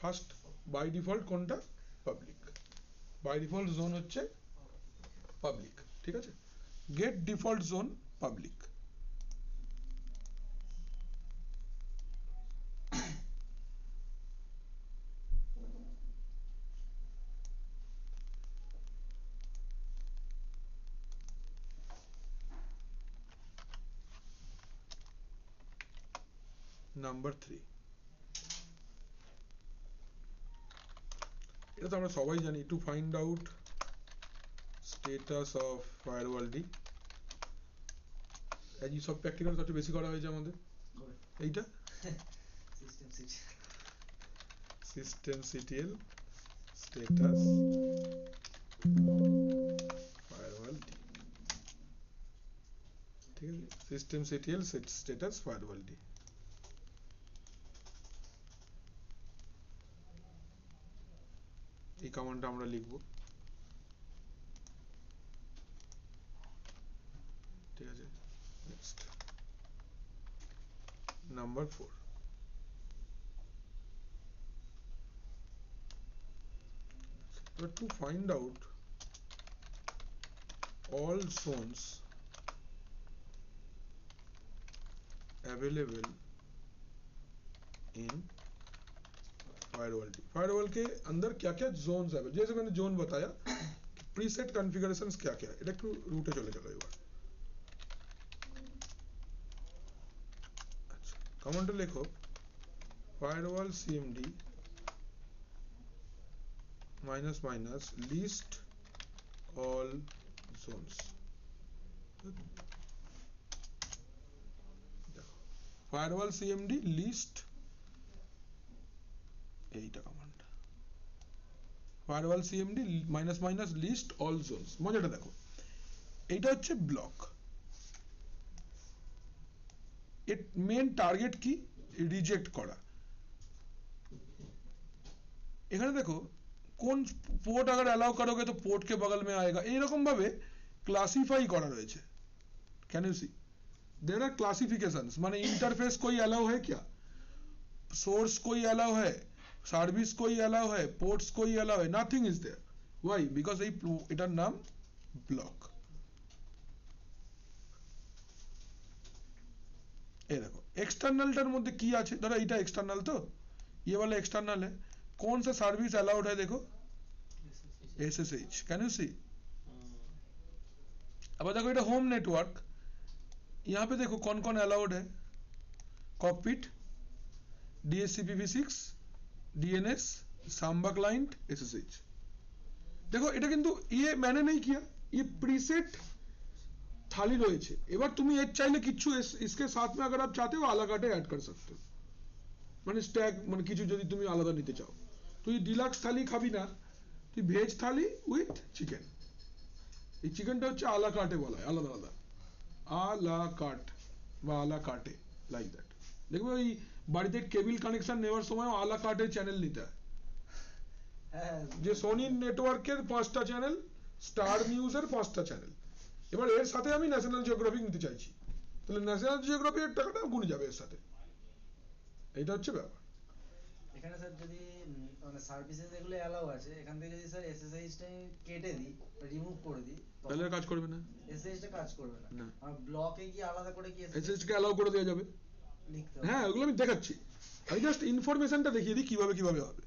first by default কোনটা public by default zone হচ্ছে public ঠিক আছে get default zone public number 3 এটা তো আমরা সবাই জানি to find out status of firewall D এই সব প্র্যাকটিক্যাল সবচেয়ে বেশি করা হয়েছে আমাদের এইটা system CTL status firewall D ঠিক আছে system CTL status firewall D এই কমান্ডটা আমরা লিখব ঠিক আছে next number 4 so to find out all zones available in firewall के अंदर क्या-क्या जोन्स है जैसे मैंने जोन बताया प्रीसेट कॉन्फ़िगरेशंस क्या-क्या है এটা একটু রুটে চলে এবার কমান্ডে লেখো firewall CMD minus minus list all zones. Firewall CMD list, এইটা command firewall CMD minus minus list all zones. মজাটা দেখো, এইটা হচ্ছে ব্লক, এর মেন টার্গেট কি? রিজেক্ট করা। এখানে দেখো কোন পোর্ট अगर अलाउ करोगे तो पोर्ट के बगल में आएगा, এইরকম ভাবে ক্লাসিফাই করা রয়েছে। Can you see there are classifications, মানে इंटरफेस कोई अलाउ है क्या, सोर्स कोई अलाउ है, सर्विस कोई अलाउ है, पोर्ट्स कोई अलाउ है, nothing is there. Why? Because এই এটার নাম ব্লক। এই দেখো एक्सटर्नलটার মধ্যে কি আছে, ধরো এটা एक्सटर्नल, তো ये वाला एक्सटर्नल है, कौन सा सर्विस अलाउड है देखो, SSH। कैन यू सी? अब देखो এটা होम नेटवर्क, यहाँ पे देखो कौन कौन अलाउड है, cockpit, DHCPV6, DNS, Samba client, SSH। देखो এটা কিন্তু ये मैंने नहीं किया, ये प्रीसेट थाली রয়েছে। এবার তুমি এর চাইলে কিছু इसके साथ में अगर आप चाहते हो आला काटे ऐड कर सकते हो, মানে স্ট্যাক, মানে কিছু যদি তুমি আলাদা নিতে চাও। তুই ডিলাক্স থালি খাবি না, তুই ভেজ থালি উইথ চিকেন, এই চিকেনটা হচ্ছে আলা কাটে বলা হয়, আলাদা আলাদা আলা কাট বা আলা কাটে, লাইক দ্যাট। দেখবে ওই বাড়িতে কেবল কানেকশন নেওয়ার সময় আলা কাটে চ্যানেল নিতে হয়, যে সোনি নেটওয়ার্কের 5টা চ্যানেল, স্টার নিউজের 5টা চ্যানেল, এবার এর সাথে আমি ন্যাশনাল জিওগ্রাফিক নিতে চাইছি, তাহলে ন্যাশনাল জিওগ্রাফির টাকাটা গুণে যাবে এর সাথে, এইটা হচ্ছে ব্যাপার। এখানে স্যার যদি মানে সার্ভিসেস এগুলো অ্যালাউ আছে, এখান থেকে যদি স্যার SSH টা কেটে দিই, রিমুভ করে দিই, তাহলে আর কাজ করবে না, SSH টা কাজ করবে না। না। আর ব্লকে কি আলাদা করে কি SSH কে অ্যালাউ করে দেওয়া যাবে, লিখতে হবে? হ্যাঁ ওগুলো আমি দেখাচ্ছি, আমি জাস্ট ইনফরমেশনটা দেখিয়ে দিই কিভাবে কিভাবে হবে,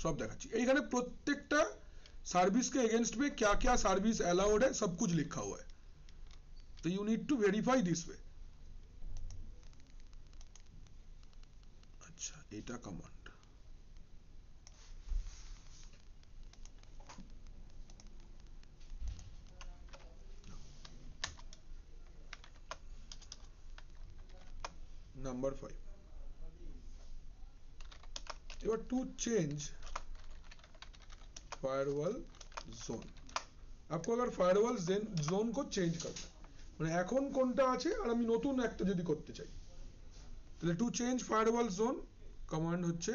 সব দেখাচ্ছি। এইখানে প্রত্যেকটা सर्विस के अगेंस्ट में क्या क्या सर्विस अलाउड है सब कुछ लिखा हुआ है, तो you need to verify this way. अच्छा এটা কমান্ড, नंबर 5। এবার टू चेंज फायरवॉल जोन, आपको अगर फायरवॉल जोन को चेंज करना है, মানে এখন কোনটা আছে আর আমি নতুন একটা যদি করতে চাই, তাহলে to change firewall zone command হচ্ছে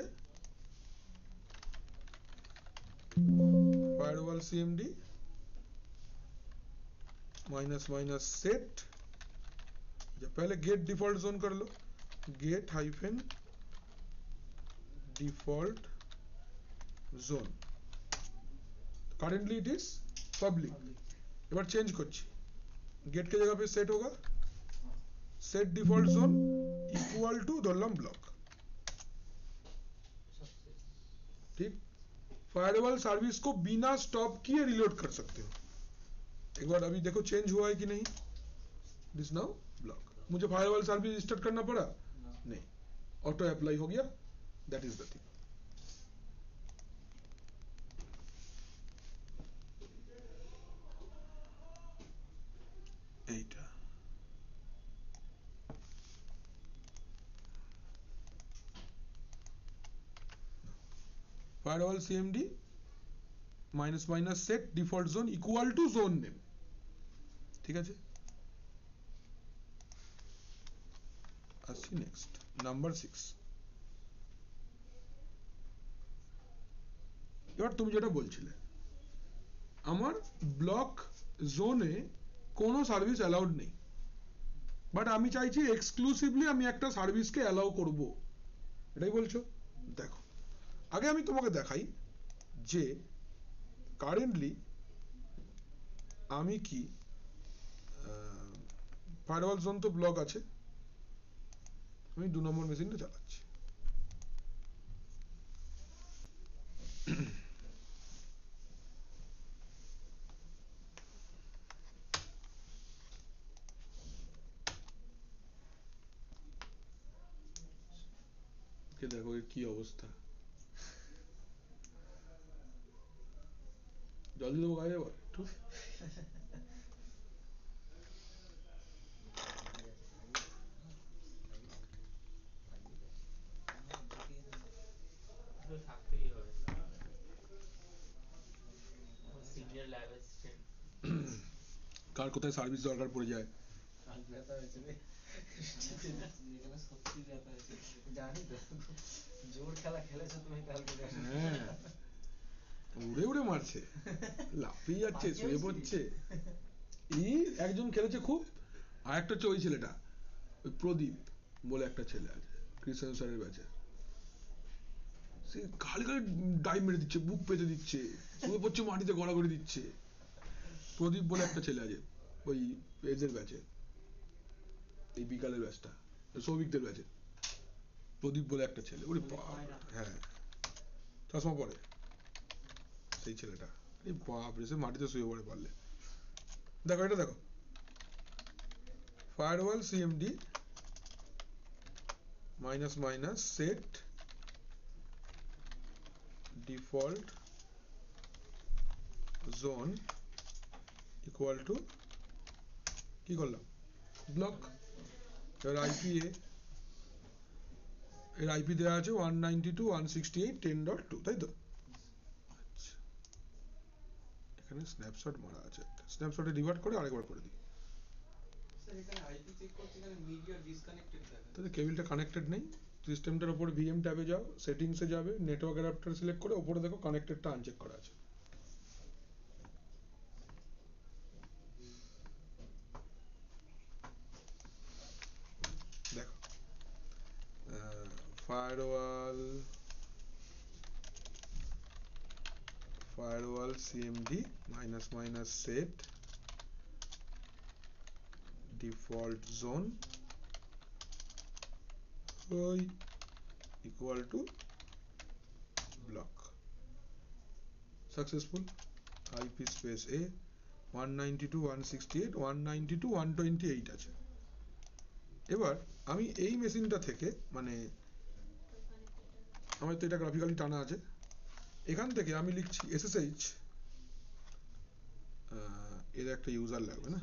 firewall CMD minus minus set, जब पहले गेट डिफॉल्ट जोन कर लो, get hyphen default zone, currently it is public. এবার চেঞ্জ করছি, गेट के जगह पे सेट होगा, set default zone equal to धरलाम ब्लॉक, ठीक। फायरवॉल सर्विस को बिना स्टॉप किए रिलोड कर सकते हो। एक बार अभी देखो चेंज हुआ है कि नहीं, दिस नाउ ब्लॉक। मुझे फायरवॉल सर्विस स्टार्ट करना पड़ा नहीं, ऑटो अप्लाई हो गया, दैट इज द थिंग। এইটা firewall CMD minus minus set default zone equal two zone name, ঠিক আছে। আসছি নেক্সট নাম্বার 6। এবার তুমি যেটা বলছিলে, আমার ব্লক জোনে কোনো সার্ভিস অ্যালাউড নেই, বাট আমি চাইছি এক্সক্লুসিভলি আমি একটা সার্ভিসকে অ্যালাউ করব, এটাই বলছো। দেখো আগে আমি তোমাকে দেখাই যে কারেন্টলি আমি কি ফায়ারওয়াল জোন তো ব্লক আছে, আমি 2 নম্বর মেশিনটা চালাচ্ছি। এ দেখো এর কি অবস্থা, জল দিয়ে দেবো গায়ে আবার একটু? তো থাকতেই হবে, সিনিয়র ল্যাব অ্যাসিস্ট্যান্ট। কার কোথায় সার্ভিস দরকার পড়ে যায়। ব্যথা হয়েছে রে। এখানে সত্যি ব্যথা হয়েছে, জানি তো জোর খেলা খেলেছো তুমি কালকে। হ্যাঁ উড়ে উড়ে মারছে, লাফিয়ে যাচ্ছে, শুয়ে পড়ছে। একজন খেলেছে খুব, আর একটা হচ্ছে ওই ছেলেটা, ওই প্রদীপ বলে একটা ছেলে আছে কৃষ্ণ স্যারের ব্যাচে, সে খালি খালি ডাইভ মেরে দিচ্ছে, বুক পেতে দিচ্ছে, শুয়ে পড়ছে মাটিতে গড়াগড়ি দিচ্ছে। প্রদীপ বলে একটা ছেলে আছে ওই এদের ব্যাচে, এই বিকালের ব্যাচটা সৌভিকদের ব্যাচে, প্রদীপ বলে একটা ছেলে, ওরে বাপ, হ্যাঁ চশমা পরে সেই ছেলেটা, আরে বাপ রে, সে মাটিতে শুয়ে পড়ে পারলে। দেখো এটা দেখো, firewall CMD minus minus set default zone equal to, কি করলাম, ব্লক। এবার আইপিএ, এর আইপি দেওয়া আছে 192.168.10.2, তাই তো? আচ্ছা, এখানে স্ন্যাপশট মারা আছে, স্ন্যাপশটে রিভার্ট করে আরেকবার করে দিই। স্যার এখানে আইপি চেক করছি, এখানে মিডিয়া ডিসকানেক্টেড দেখাচ্ছে। তাহলে কেবিলটা কানেক্টেড নেই, সিস্টেমটার উপরে ভিএম ট্যাবে যাও, সেটিংসে যাবে, নেটওয়ার্ক অ্যাডাপ্টার সিলেক্ট করে ওপরে দেখো কানেক্টেডটা আনচেক করা আছে। দেখো firewall CMD minus minus set default zone ওই equal to block, successful। IP space A 192.168.192.128 আছে। এবার আমি এই মেশিনটা থেকে, মানে আমার তো এটা গ্রাফিক্যালি টানা আছে, এখান থেকে আমি লিখছি SSH, এর একটা ইউজার লাগবে না,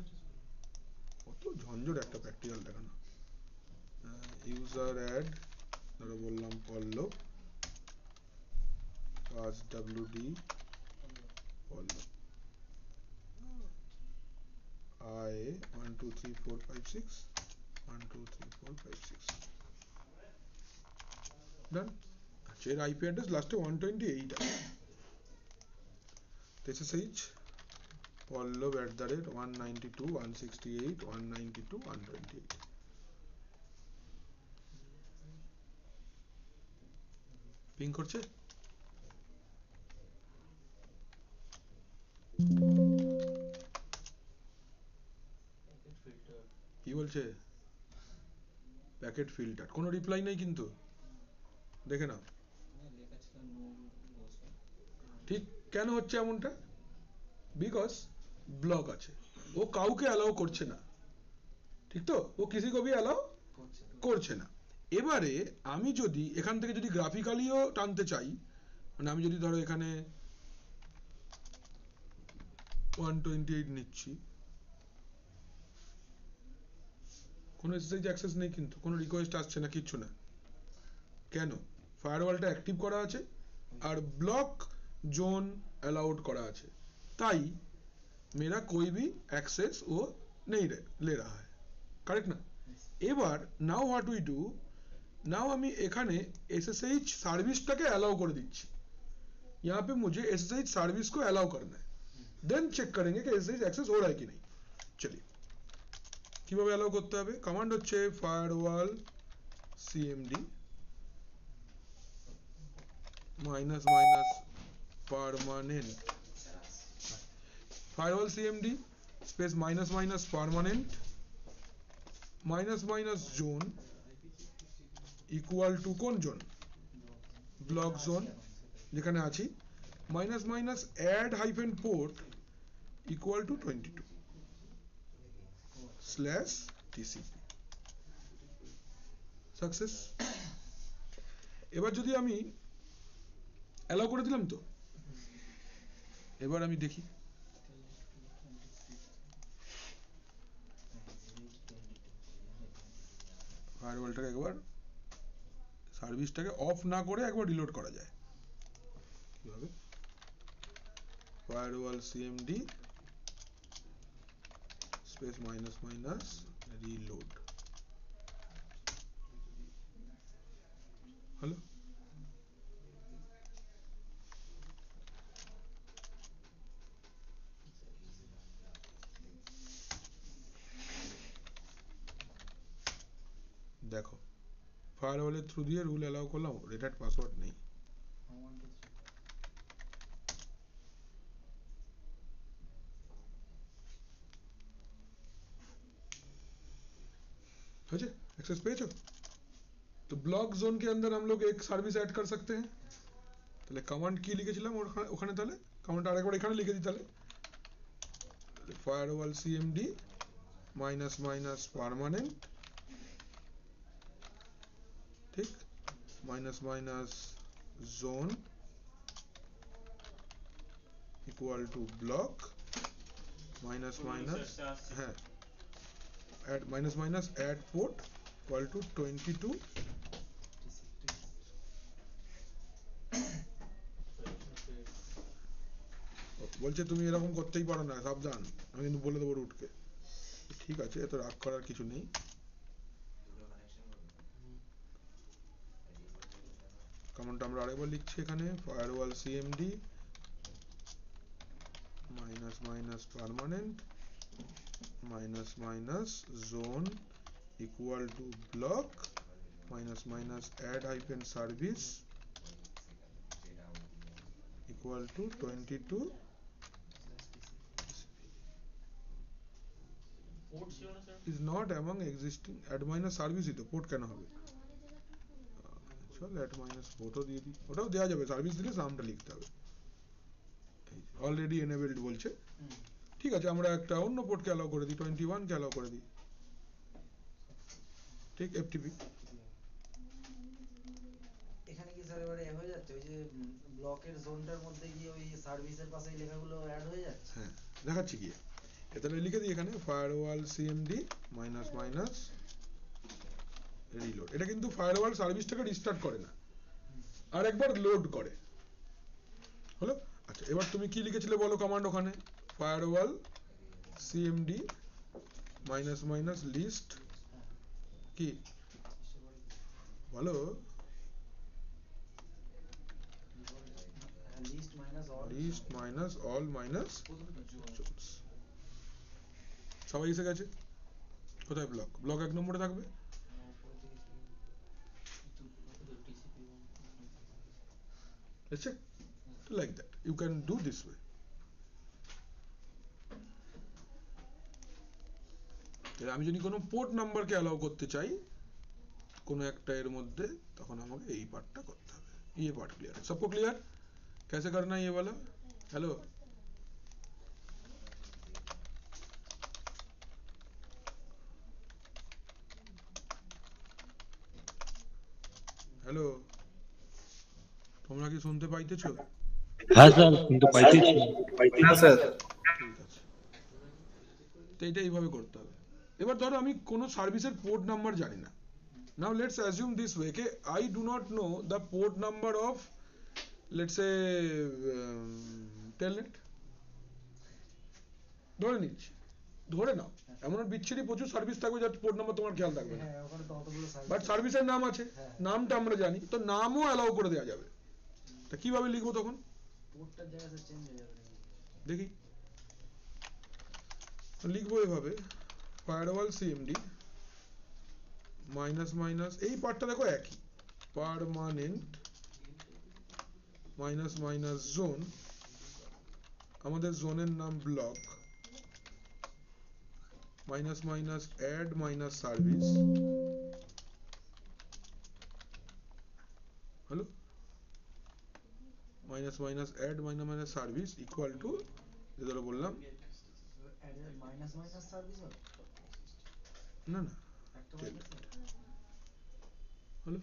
কত ঝঞ্ঝট একটা প্র্যাকটিক্যাল দেখানো। ইউজার অ্যাড ধরো বললাম পল্লব, পাস WD পল্লব, I 1 2 3 4 5 6 1 2 3 4 5 6 ডান। আচ্ছা এর আইপি অ্যাড্রেস লাস্টে 128 আছে, SSH পল্লব @192.168.192.128। পিং করছে, কি বলছে, প্যাকেট ফিল্টার, কোনো রিপ্লাই নেই কিন্তু, দেখে নাও। লেখা ছিল নো গোস। ঠিক কেন হচ্ছে এমনটা, বিকজ ব্লক আছে, ও কাউকে অ্যালাউ করছে না, ঠিক তো, ও কিসি কবি অ্যালাউ করছে না। এবারে আমি যদি এখান থেকে যদি গ্রাফিক্যালিও টানতে চাই, মানে আমি যদি ধরো এখানে 128 নিচ্ছি, কোনো SSH অ্যাক্সেস নেই কিন্তু, কোনো রিকোয়েস্ট আসছে না, কিচ্ছু না, কেন, ফায়ারওয়ালটা অ্যাক্টিভ করা আছে আর ব্লক জোন অ্যালাউড করা আছে, তাই मेरा कोई भी एक्सेस वो नहीं ले रहा है, करेक्ट ना। এবার now what we do, now আমি এখানে SSH সার্ভিসটাকে অ্যালাউ করে দিচ্ছি, यहाँ पे मुझे SSH सर्विस को अलाउ करना है, देन चेक करेंगे कि SSH एक्सेस हो रहा है कि नहीं। चलिए কিভাবে অ্যালাউ করতে হবে, কমান্ড হচ্ছে firewall CMD minus minus permanent, firewall CMD space minus minus permanent minus minus zone equal to কোন জোন, ব্লক জোন যেখানে আছি, minus minus add hyphen port equal to 22 slash TCP, success. এবার যদি আমি allow করে দিলাম তো, এবার আমি দেখি ফায়ারওয়ালটাকে একবার সার্ভিসটাকে অফ না করে একবার রিলোড করা যায় কিভাবে? Firewall CMD space minus minus reload. Hello, দেখো ফায়ারওয়ালের থ্রু দিয়ে রুল অ্যালাউ করলাম, রেটার্ড পাসওয়ার্ড নেই। 1 2 3 अच्छा एक्सेस पेज हो तो ब्लॉक जोन के अंदर हम लोग एक सर्विस ऐड कर सकते हैं। তাহলে কমান্ড কি লিখেছিলাম ওখানে, তাহলে কমান্ড আরেকবার এখানে লিখে দিই, তাহলে firewall CMD minus minus permanent, ঠিক, minus minus zone equal to block minus minus, হ্যাঁ, add minus minus add port equal to 22 বলছে তুমি এরকম করতেই পারো না, সাবধান, আমি কিন্তু বলে দেবো রুটকে। ঠিক আছে, এত রাগ করার কিছু নেই। কমান্ডটা আমরা আরেকবার লিখছি এখানে, firewall CMD minus minus permanent minus minus zone equal to block minus minus add hyphen service equal to 22 port ছিল না sir? is not among existing add minus service ই তো পোর্ট কেন হবে? চল add minus পোর্টও দিয়ে দিই, ওটাও দেওয়া যাবে, সার্ভিস দিলে নামটা লিখতে হবে। অলরেডি enabled বলছে, ঠিক আছে, আমরা একটা অন্য পোর্টকে অ্যালাউ করে দিই, 21 কে অ্যালাউ করে দিই, ঠিক, এফটিপি। এখানে কি স্যার এবারে হয়ে যাচ্ছে ওই যে ব্লকের জোনটার মধ্যে গিয়ে ওই সার্ভিসের পাশে এই লেখাগুলো অ্যাড হয়ে যাচ্ছে? হ্যাঁ, দেখাচ্ছি গিয়ে, তাহলে লিখে দিই এখানে firewall CMD minus minus reload. এটা কিন্তু ফায়ারওয়াল সার্ভিসটাকে রিস্টার্ট করে না, আর একবার লোড করে। হলো? আচ্ছা, এবার তুমি কি লিখেছিলে বলো কমান্ড ওখানে? Firewall CMD minus minus list কি বলো? লিস্ট মাইনাস অল মাইনাস সবাই এসে গেছে? কোথায় ব্লক? ব্লক 1 নম্বরে থাকবে। এসে like that you can do this way. আমি যদি কোনো পোর্ট নাম্বারকে অ্যালাউ করতে চাই কোনো একটা এর মধ্যে, তখন আমাকে এই পার্টটা করতে হবে। ये पार्ट क्लियर है सबको? क्लियर कैसे करना है ये वाला? हेलो, হ্যালো, তোমরা কি শুনতে পাইতেছো? হ্যাঁ স্যার, শুনতে পাইতেছি। হ্যাঁ স্যার। ঠিক আছে, তো এটা এইভাবে করতে হবে। এবার ধরো আমি কোনো সার্ভিসের পোর্ট নাম্বার জানি না। Now let's assume this way, okay? I do not know the port number of, let's say, telnet. ধরে নিচ্ছি, ধরে নাও, এমন বিচ্ছিরি প্রচুর সার্ভিস থাকবে যার পোর্ট নাম্বার তোমার খেয়াল থাকবে না, হ্যাঁ, ওখানে তো অতগুলো বাট সার্ভিস। সার্ভিসের নাম আছে, নামটা আমরা জানি, তো নামও অ্যালাউ করে দেওয়া যাবে। তা কিভাবে লিখবো তখন? পোর্টটার জায়গাতে চেঞ্জ হয়ে যাবে নাকি? দেখি, লিখবো এভাবে, ফায়ারওয়াল সিএমডি মাইনাস মাইনাস, এই পার্টটা দেখো একই, পার্মানেন্ট মাইনাস মাইনাস জোন, আমাদের জোনের নাম block, minus minus add minus service, hello, minus minus add minus minus service equal to, ধরো বললাম, মাইনাস মাইনাস সার্ভিস হবে? না না, একটা ঠিক। Minus? Hello,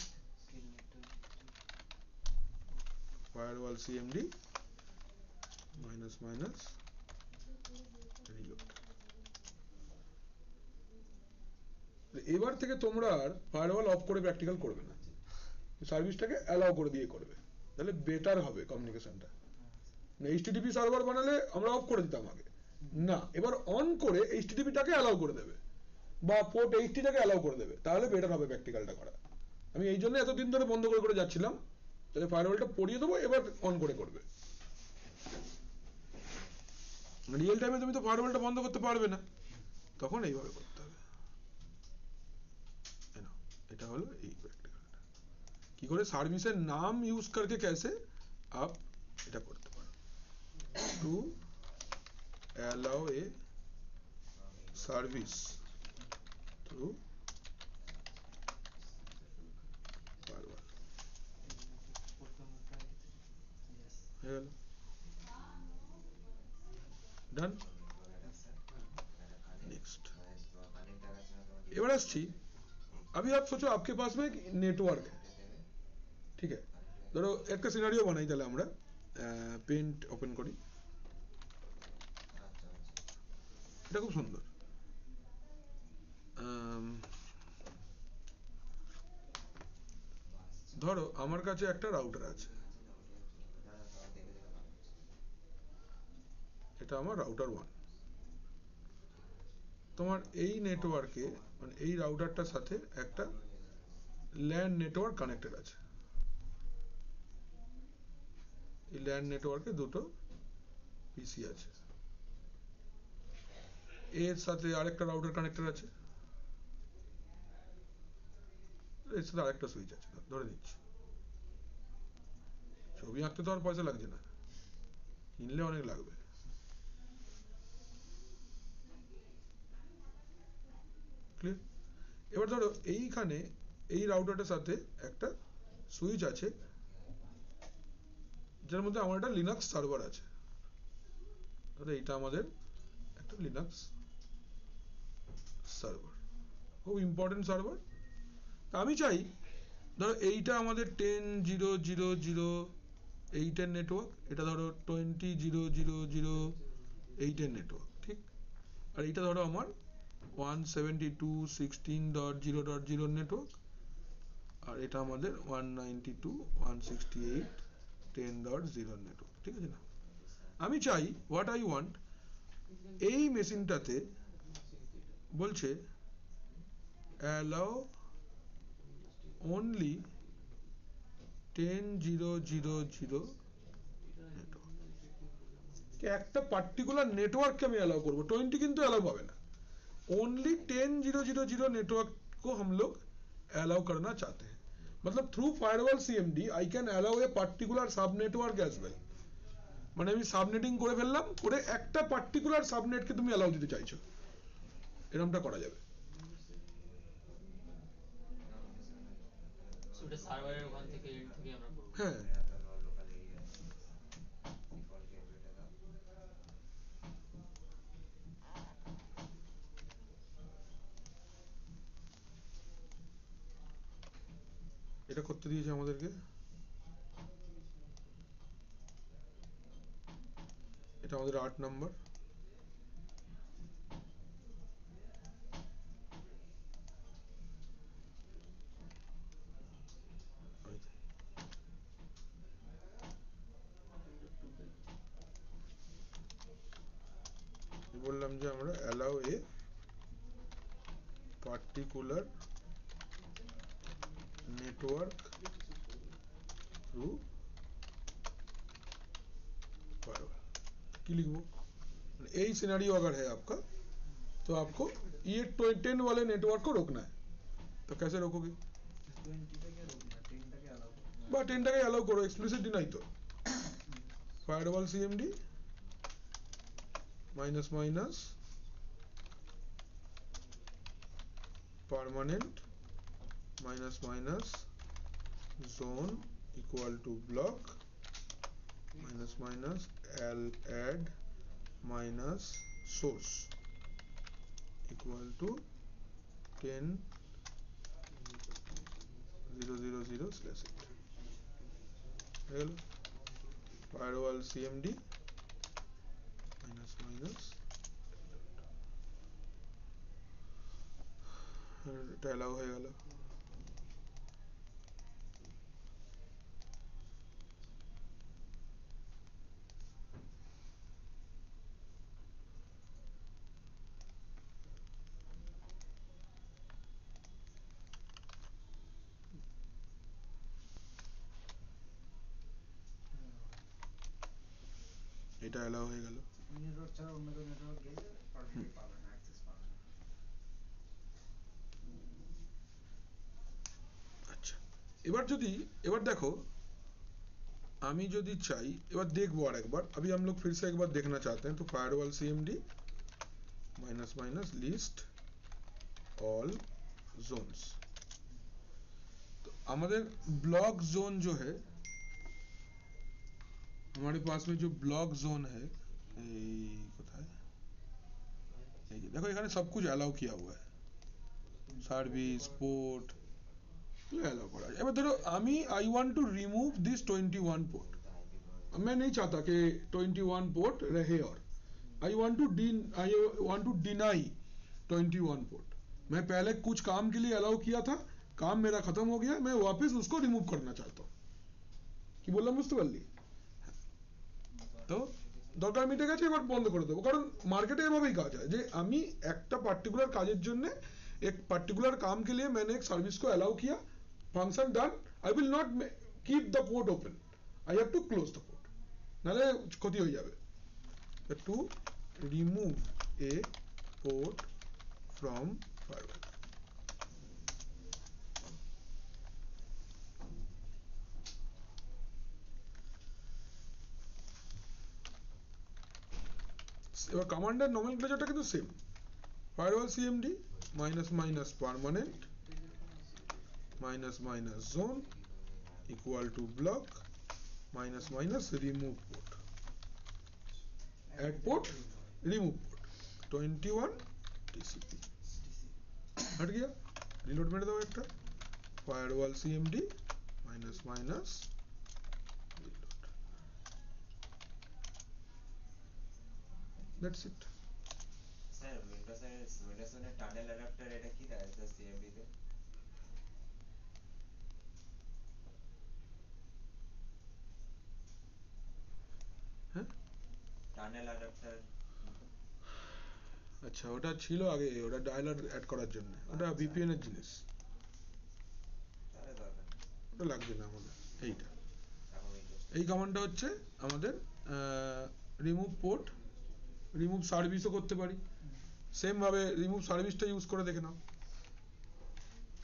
firewall cmd minus minus reload. এবার থেকে তোমরা আর ফায়ারওয়াল অফ করে প্র্যাকটিক্যাল করবে না, সার্ভিসটাকে অ্যালাউ করে দিয়ে করবে, তাহলে বেটার হবে কমিউনিকেশনটা। HTTP সার্ভার বানালে আমরা অফ করে দিতাম আগে, না এবার অন করে HTTP টাকে অ্যালাউ করে দেবে বা পোর্ট 80 টাকে অ্যালাউ করে দেবে, তাহলে বেটার হবে প্র্যাকটিক্যালটা করা। আমি এই জন্য এতদিন ধরে বন্ধ করে করে যাচ্ছিলাম, তাহলে ফায়ারওয়ালটা পড়িয়ে দেবো, এবার অন করে করবে। রিয়েল টাইমে তুমি তো ফায়ারওয়ালটা বন্ধ করতে পারবে না, তখন এইভাবে করতে হবে। এটা হলো এই প্র্যাকটিক্যালটা, কি করে সার্ভিসের নাম ইউজ করকে कैसे आप এটা করতে পারো। To allow a service through firewall. হয়ে গেল, ডান। नेक्स्ट এবার আসছি, अभी आप सोचो आपके पास में एक नेटवर्क है, ठीक है, ধরো একটা সিনারিও বানাই, তাহলে আমরা পেন্ট ওপেন করি, এটা খুব সুন্দর। ধরো আমার কাছে একটা রাউটার আছে, এটা আমার রাউটার 1, তোমার এই নেটওয়ার্কে মানে এই রাউটারটার সাথে একটা ল্যান নেটওয়ার্ক কানেক্টেড আছে, এই ল্যান নেটওয়ার্কে দুটো পিসি আছে, এর সাথে আরেকটা রাউটার কানেক্টেড আছে, এর সাথে আরেকটা সুইচ আছে, ধরে নিচ্ছি। ছবি আঁকতে তো আর পয়সা লাগছে না, কিনলে অনেক লাগবে। ক্লিয়ার? এবার ধরো এইখানে এই রাউটারটার সাথে একটা সুইচ আছে, যার মধ্যে আমার একটা লিনাক্স সার্ভার আছে, ধরো এইটা আমাদের একটা লিনাক্স সার্ভার, খুব ইম্পর্টেন্ট সার্ভার। আমি চাই ধরো এইটা আমাদের 10.0.0.0.8 এর নেটওয়ার্ক, এটা ধরো 20.0.0.0.8 এর নেটওয়ার্ক, ঠিক, আর এইটা ধরো আমার 172.16.0.0 নেটওয়ার্ক, আর এটা আমাদের 192.168.10.0 নেটওয়ার্ক, ঠিক আছে না? আমি চাই হোয়াট আই ওয়ান্ট, এই মেশিনটাতে বলছে allow only 10.0.0.0 নেটওয়ার্ক, একটা পার্টিকুলার নেটওয়ার্ককে আমি অ্যালাউ করবো, 20 কিন্তু অ্যালাউ হবে না, ओनली 10.0.0.0 नेटवर्क को हम लोग अलाउ करना चाहते हैं, मतलब through firewall CMD I can allow a particular सब नेटवर्क एज वेल, মানে আমি সাবনেটিং করে ফেললাম, করে একটা পার্টিকুলার সাবনেটকে তুমি অ্যালাউ দিতে চাইছো, এরকমটা করা যাবে। ওটা সার্ভারের ওখান থেকে এন্ড থেকে আমরা করব। হ্যাঁ, এটা করতে দিয়েছে আমাদেরকে, এটা আমাদের 8 নাম্বার। বললাম যে আমরা allow a particular network through firewall, की लिखो यही सिनेरियो अगर है आपका, तो आपको ये 10 वाले नेटवर्क को रोकना है, तो कैसे रोकोगे? 10 টাকে অ্যালাউ করো, এক্সপ্লিসিটলি নাই তো, firewall CMD minus minus permanent minus minus zone equal to block minus minus add minus source equal to 10.0.0.0/8 হয়ে গেল। ফায়ারওয়াল সিএমডি মাইনাস মাইনাস, এটা অ্যালাউ হয়ে গেল। এটা অ্যালাউ হয়ে গেল। নেটওয়ার্ক ছাড়া অন্য কেউ নেটওয়ার্ক গেলে পারমিট পাবে না, অ্যাক্সেস পাবে না। আচ্ছা, এবার দেখো, আমি যদি চাই, এবার দেখবো আর একবার, अभी हम लोग फिर से एक बार देखना चाहते हैं, तो firewall CMD minus minus list all zones. तो हमारे ब्लॉक जोन जो है, हमारे पास में जो ब्लॉक जोन है, देखो এখানে सब कुछ अलाउ किया हुआ है, সার্ভিস, পোর্ট अलाउ करा है। এবার ধরো আমি I want to remove this 21 port, मैं नहीं चाहता कि 21 पोर्ट रहे, और I want to deny 21 port. मैं पहले कुछ काम के लिए अलाउ किया था, काम मेरा खत्म हो गया, मैं वापस उसको रिमूव करना चाहता हूँ। কি বললাম বুঝতে পারলি? তো দরকার মিটে গেছে, এবার বন্ধ করে দেবো, কারণ মার্কেটে এভাবেই কাজ হয় যে আমি একটা পার্টিকুলার কাজের জন্য एक पर्टिकुलर काम के लिए मैंने एक सर्विस को अलाउ किया, function done, I will not keep the port open, I have to close the port, नाले क्षति हो जाए। To remove a port from firewall, এবার কমান্ডের নমেনক্লেচারটা কিন্তু same, firewall CMD minus minus permanent minus minus zone equal to block minus minus remove port, add port, remove port, 21 TCP हट गया। रिलोड मेरे दो एक firewall CMD minus minus reload, that's it. Sir উইন্ডোজের tunnel adapter এটা কি দেয় sir CMD তে? হ্যাঁ, টানেল অ্যাডাপ্টার, আচ্ছা ওটা ছিল আগে, ওটা ডায়ালার অ্যাড করার জন্য, ওটা ভিপিএন এর জিনিস, তাহলে দরকার নেই। ওটা লাগবে না আমাদের। এইটা এখন উইন্ডোজ এই কমান্ডটা হচ্ছে আমাদের রিমুভ পোর্ট, রিমুভ সার্ভিসও করতে পারি, সেম ভাবে রিমুভ সার্ভিসটা ইউজ করে দেখে নাও।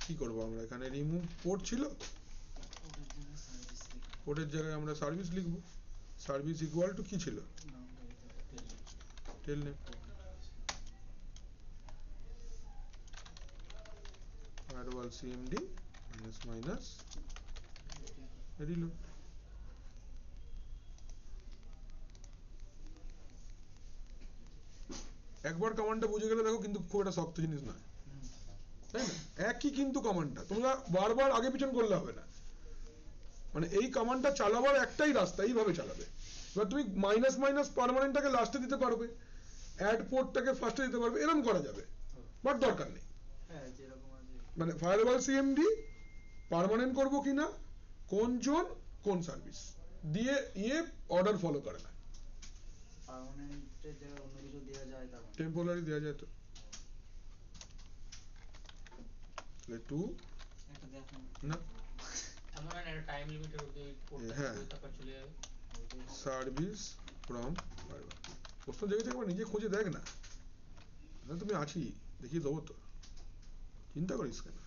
কি করবো আমরা, এখানে রিমুভ পোর্ট ছিল, পোর্টের জায়গায় আমরা সার্ভিস লিখবো, সার্ভিস ইকুয়াল টু কি ছিল, টেলনেম, firewall CMD minus minus reload. একবার কমান্ডটা বুঝে গেলে দেখো কিন্তু খুব একটা শক্ত জিনিস নয়, তাই না? একই কিন্তু কমান্ডটা তোমরা বারবার আগে পিছন করলে হবে না, মানে এই কমান্ডটা চালাবার একটাই রাস্তা, এইভাবে চালাবে। এবার তুমি মাইনাস মাইনাস পার্মানেন্টটাকে লাস্টে দিতে পারবে, অ্যাড পোর্টটাকে ফার্স্টে দিতে পারবে, এরকম করা যাবে, বাট দরকার নেই। হ্যাঁ যেরকম আছে, মানে ফায়ারওয়াল সিএমডি পার্মানেন্ট করবো কিনা, কোন জোন কোন সার্ভিস দিয়ে অর্ডার ফলো করে না, পার্মানেন্টের জায়গায় অন্য কিছু দেওয়া যায় তার মানে। টেম্পোরারি দেওয়া যায় তো। টু এটা দেখুন না, এমন হয় না একটা টাইম লিমিটের অবধি কোডটা হ্যাঁ। তারপর চলে যাবে। সার্ভিস ফ্রম ফায়ারওয়াল, প্রশ্ন জেগেছে একবার নিজে খুঁজে দেখ না, না তুমি আছি দেখিয়ে দেবো তো, চিন্তা করিস কেন।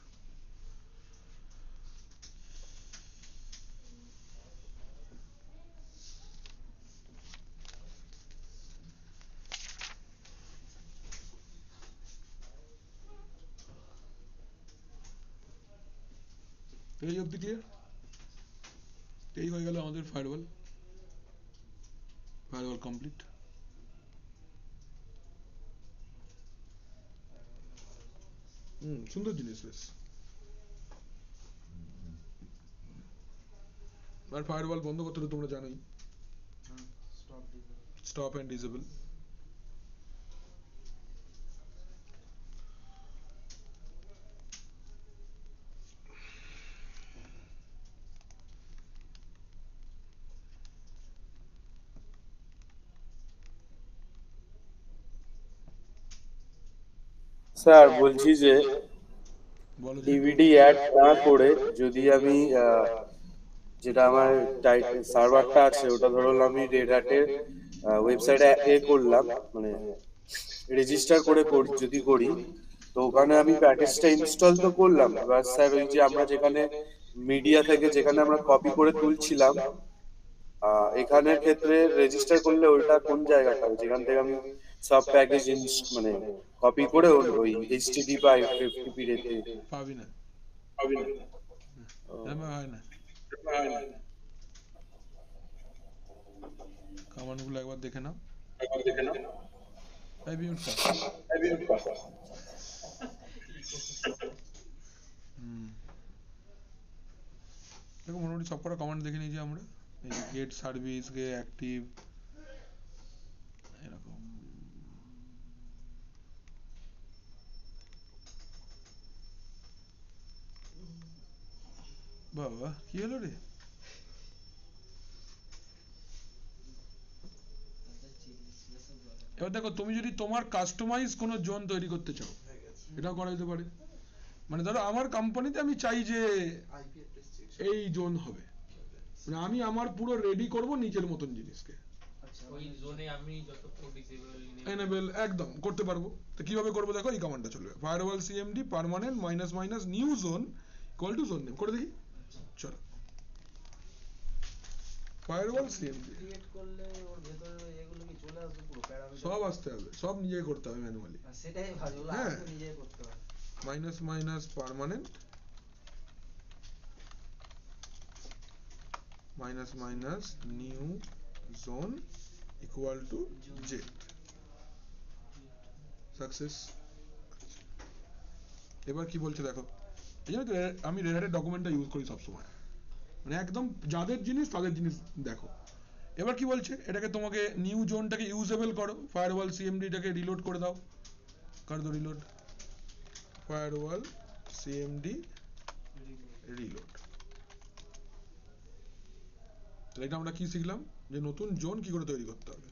এই অবধি ক্লিয়ার, এই হয়ে গেল আমাদের ফায়ারওয়াল, ফায়ারওয়াল কমপ্লিট। সুন্দর জিনিস বেশ। আর ফায়ারওয়াল বন্ধ করতে তো তোমরা জানোই, stop and disable. স্যার বলছি যে বলো যে ডিভিডি অ্যাড না করে যদি আমি যেটা আমার সার্ভারটা আছে ওটা ধরো আমি রেড হ্যাটের ওয়েবসাইটে করলাম, মানে রেজিস্টার করে যদি করি, তো ওখানে আমি প্যাকেজটা ইনস্টল তো করলাম। এবার স্যার ওই যে আমরা যেখানে মিডিয়া থেকে যেখানে আমরা কপি করে তুলছিলাম, এখানের ক্ষেত্রে রেজিস্টার করলে ওইটা কোন জায়গাটা যেখান থেকে আমি সব প্যাকেজ মানে কপি করে ওই এইচটিডি বা এফটিপি রেতে পাবি না, হয় না। কমান্ড গুলো একবার দেখে নাও। এই মিউট কর। দেখো মোটামুটি সব কটা কমান্ড দেখে নিয়েছি আমরা। এই যে গেট সার্ভিস, গে অ্যাক্টিভ, এরকম। বাবা কি হলো রে? এবার দেখো তুমি যদি তোমার কাস্টমাইজ কোনো জোন তৈরি করতে চাও, এটাও করা যেতে পারে। মানে ধরো আমার কোম্পানিতে আমি চাই যে আইপি অ্যাড্রেস চেঞ্জ এই জোন হবে, মানে আমি আমার পুরো রেডি করব নিজের মতন জিনিসকে। ওই জোনে আমি যত ডিসেবল এনেবল একদম করতে পারবো। তো কিভাবে করবো দেখো, এই কমান্ডটা চলবে firewall CMD permanent minus minus new zone equal two zone name করে দেখি। চলো ফায়ারওয়াল সিএমডি ক্রিয়েট করলে ওর ভেতরে এগুলো কি চলে আসবে পুরো প্যারামিটার? সব আসতে হবে, সব নিজেই করতে হবে ম্যানুয়ালি। সেটাই ভালো, ওগুলো হ্যাঁ। আগে নিজেই করতে হবে। Minus minus permanent minus minus new zone equal to Z. Success. এবার কি বলছে দেখো, এই জন্য তো আমি রেড হ্যাটের ডকুমেন্টটা ইউজ করি সবসময়, মানে একদম যাদের জিনিস তাদের জিনিস দেখো। এবার কি বলছে, এটাকে তোমাকে নিউ জোনটাকে ইউজেবল করো, ফায়ারওয়াল সিএমডিটাকে রিলোড করে দাও, কর দো রিলোড, ফায়ারওয়াল সিএমডি রিলোড। তাহলে এটা আমরা কি শিখলাম, যে নতুন জোন কি করে তৈরি করতে হবে।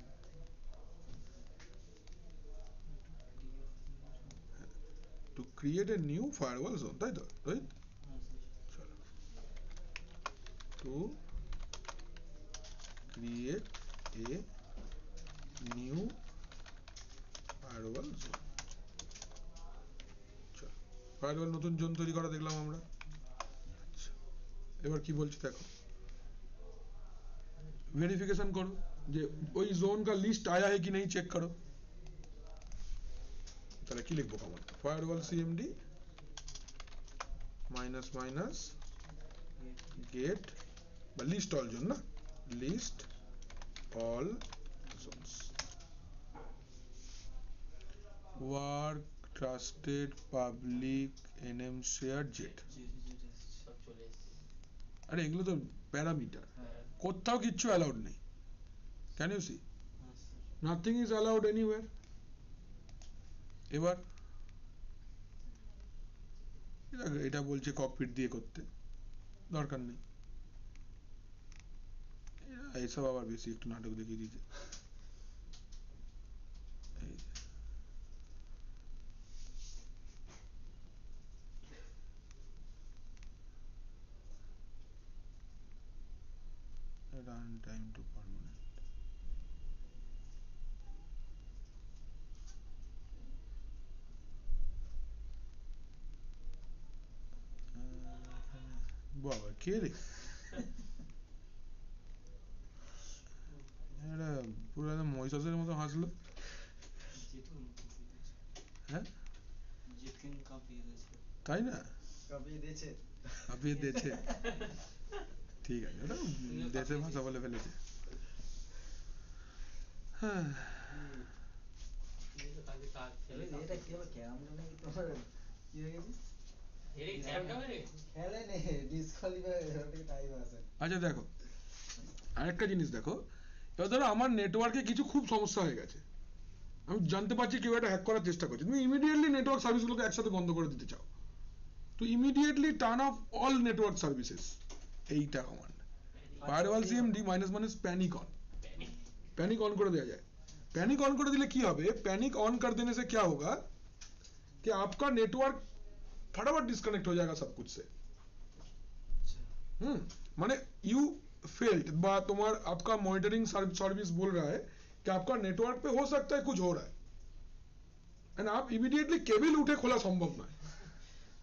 To create a new firewall zone, তাই তো, রাইট? চলো, to create a new firewall zone. চলো, ফায়ারওয়াল নতুন জোন তৈরি করা দেখলাম আমরা। আচ্ছা, এবার কি বলছি দেখো, वेरिफिकेशन करो যে ওই জোন का लिस्ट आया है कि नहीं चेक करो। তাহলে কি লিখবো command, firewall CMD minus minus get বা লিস্ট অল জোন, না list all zones, work trusted public এনএম শেয়ার জেট। সব চলে এসেছে। আরে এগুলো তো প্যারামিটার, কোথাও কিচ্ছু অ্যালাউড নেই। Can you see, nothing is allowed anywhere. এবার এটা বলছে ককপিট দিয়ে করতে, দরকার নেই। এইসব আবার বেশি একটু নাটক দেখিয়ে দিয়েছে। রান টাইম টু পার্মানেন্ট, বাবা কে রে, এটা পুরো একদম মহিষাসের মতো হাসলো। হ্যাঁ তাই না, কাঁপিয়ে দিয়েছে। কাঁপিয়ে দিয়েছে, ঠিক আছে, ওটা দেশের ভাষা বলে ফেলেছে। হ্যাঁ কালকে কাজ ছেলে এটা কি হবে, কেমন জানি তোমার কি হয়ে গেছে? এই ক্যাপটা মেরে খেলে নে ডিসকোয়ালিফাই হয়ে থেকে টাইম আছে। আচ্ছা দেখো, আরেকটা জিনিস দেখো, এবার ধরো আমার নেটওয়ার্কে কিছু খুব সমস্যা হয়ে গেছে, আমি জানতে পারছি কেউ একটা হ্যাক করার চেষ্টা করছে, তুমি ইমিডিয়েটলি নেটওয়ার্ক সার্ভিসগুলোকে একসাথে বন্ধ করে দিতে চাও, তো immediately turn off all network services, এইটা command firewall CMD minus minus panic on, panic on कर दिया जाए। पैनिक ऑन कर दिले की হবে, पैनिक ऑन कर देने से क्या होगा कि आपका नेटवर्क फटाफट डिस्कनेक्ट हो जाएगा सब कुछ से। माने यू फेल्ड बा तुम्हार आपका मॉनिटरिंग सर्विस बोल रहा है कि आपका नेटवर्क पे हो सकता है कुछ हो रहा है, एंड आप इमीडिएटली केबल उठे खोला संभव नয়,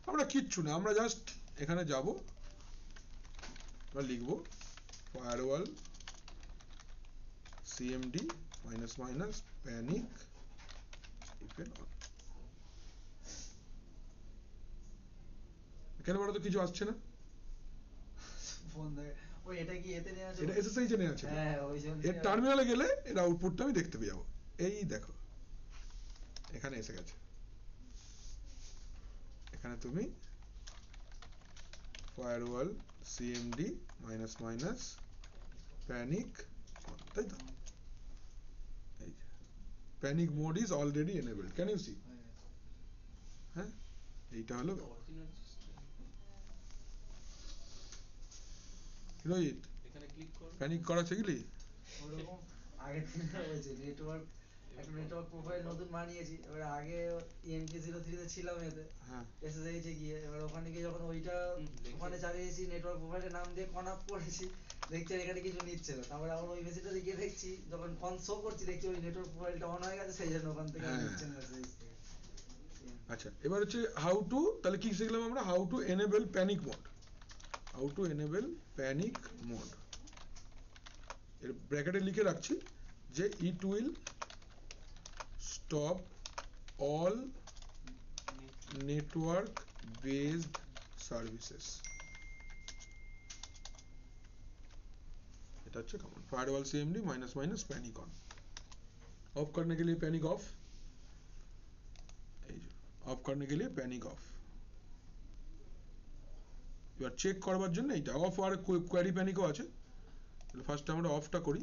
আমরা কিচ্ছু না, আমরা জাস্ট এখানে যাব, আমরা লিখব firewall CMD minus panic hyphen on. কেন বলো তো কিছু আসছে না? ফোন ধরে ওই এটা কি এতে নেওয়া আছে? এটা SSH এ নেওয়া আছে। হ্যাঁ ওই জন্য এর টার্মিনালে গেলে এর আউটপুটটা আমি দেখতে পেয়ে যাবো, এই দেখো এখানে এসে গেছে, এখানে তুমি firewall CMD minus panic on, তাই তো? এই panic mode is already enabled, can you see? হ্যাঁ, এইটা হলো অরিজিনাল রোহিত, এখানে ক্লিক করো, প্যানিক করা শিখলি? ওরকম আগের দিন হয়েছে নেটওয়ার্ক, একটা নেটওয়ার্ক প্রোফাইল নতুন বানিয়েছি, এবার আগে EMP03 তে ছিলাম এতে হ্যাঁ SSH এ গিয়ে, এবার ওখানে গিয়ে যখন ওইটা দেখি। ওখানে চালিয়েছি নেটওয়ার্ক প্রোফাইলের নাম দিয়ে কনাপ করেছি, দেখছি আর এখানে কিছু নিচ্ছে না, তারপরে আবার ওই মেসেজটাতে গিয়ে দেখছি যখন কন শো করছি দেখছি ওই নেটওয়ার্ক প্রোফাইলটা অন হয়ে গেছে, সেই জন্য ওখান থেকে হ্যাঁ। নিচ্ছে না মেসেজ। আচ্ছা, এবার হচ্ছে হাউ টু, তাহলে কি শিখলাম আমরা? How to enable panic mode, how to enable panic mode, এর ব্র্যাকেটে লিখে রাখছি যে it will stop all network based services, এটা হচ্ছে command firewall CMD minus panic on. Of करने के लिए पैनिक ऑफ, অফ करने के लिए पैनिक ऑफ, এবার চেক করবার জন্য এইটা অফ আর কোয়ারি প্যানিকও আছে, তাহলে ফার্স্ট আমরা অফটা করি,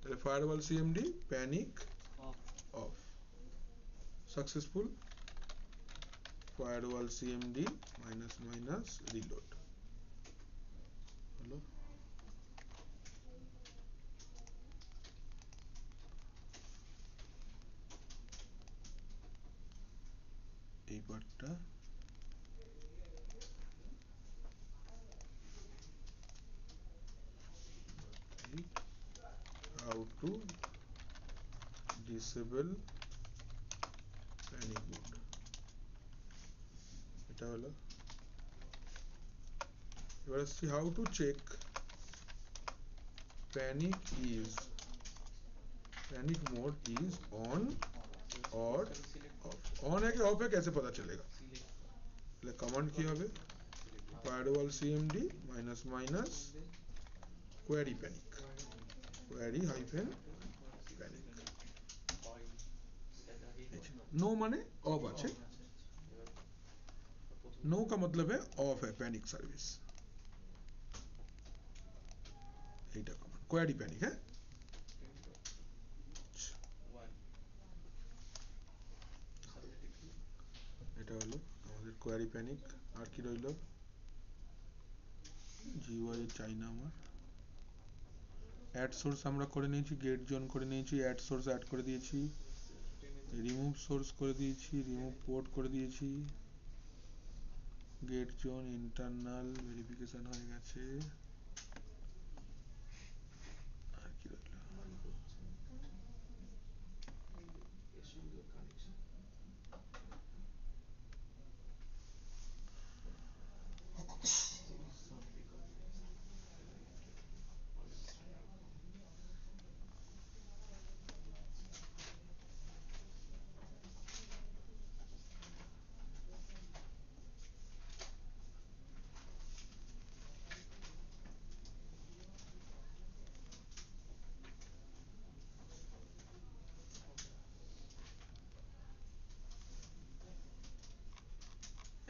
তাহলে firewall CMD panic of, successful firewall CMD minus reload হলো। এই পার্টটা how to disable panic mode, এটা হলো। এবার আসছি how to check panic mode is on or off, on है कि off है कैसे पता चलेगा? એટલે कमांड की হবে firewall CMD minus query panic, query hyphen panic, no माने ऑफ আছে, नो का मतलब है ऑफ है पैनिक सर्विस, এইটা কমান্ড query panic। হ্যাঁ এটা হলো আমাদের কোয়ারি প্যানিক। আর কি রইল? জিওআই চাই না আমার, অ্যাড সোর্স আমরা করে নিয়েছি, গেট জোন করে নিয়েছি, অ্যাড সোর্স অ্যাড করে দিয়েছি, রিমুভ সোর্স করে দিয়েছি, রিমুভ পোর্ট করে দিয়েছি, গেট জোন ইন্টারনাল ভেরিফিকেশন হয়ে গেছে। আর কি রইল? এর সঙ্গে কানেকশন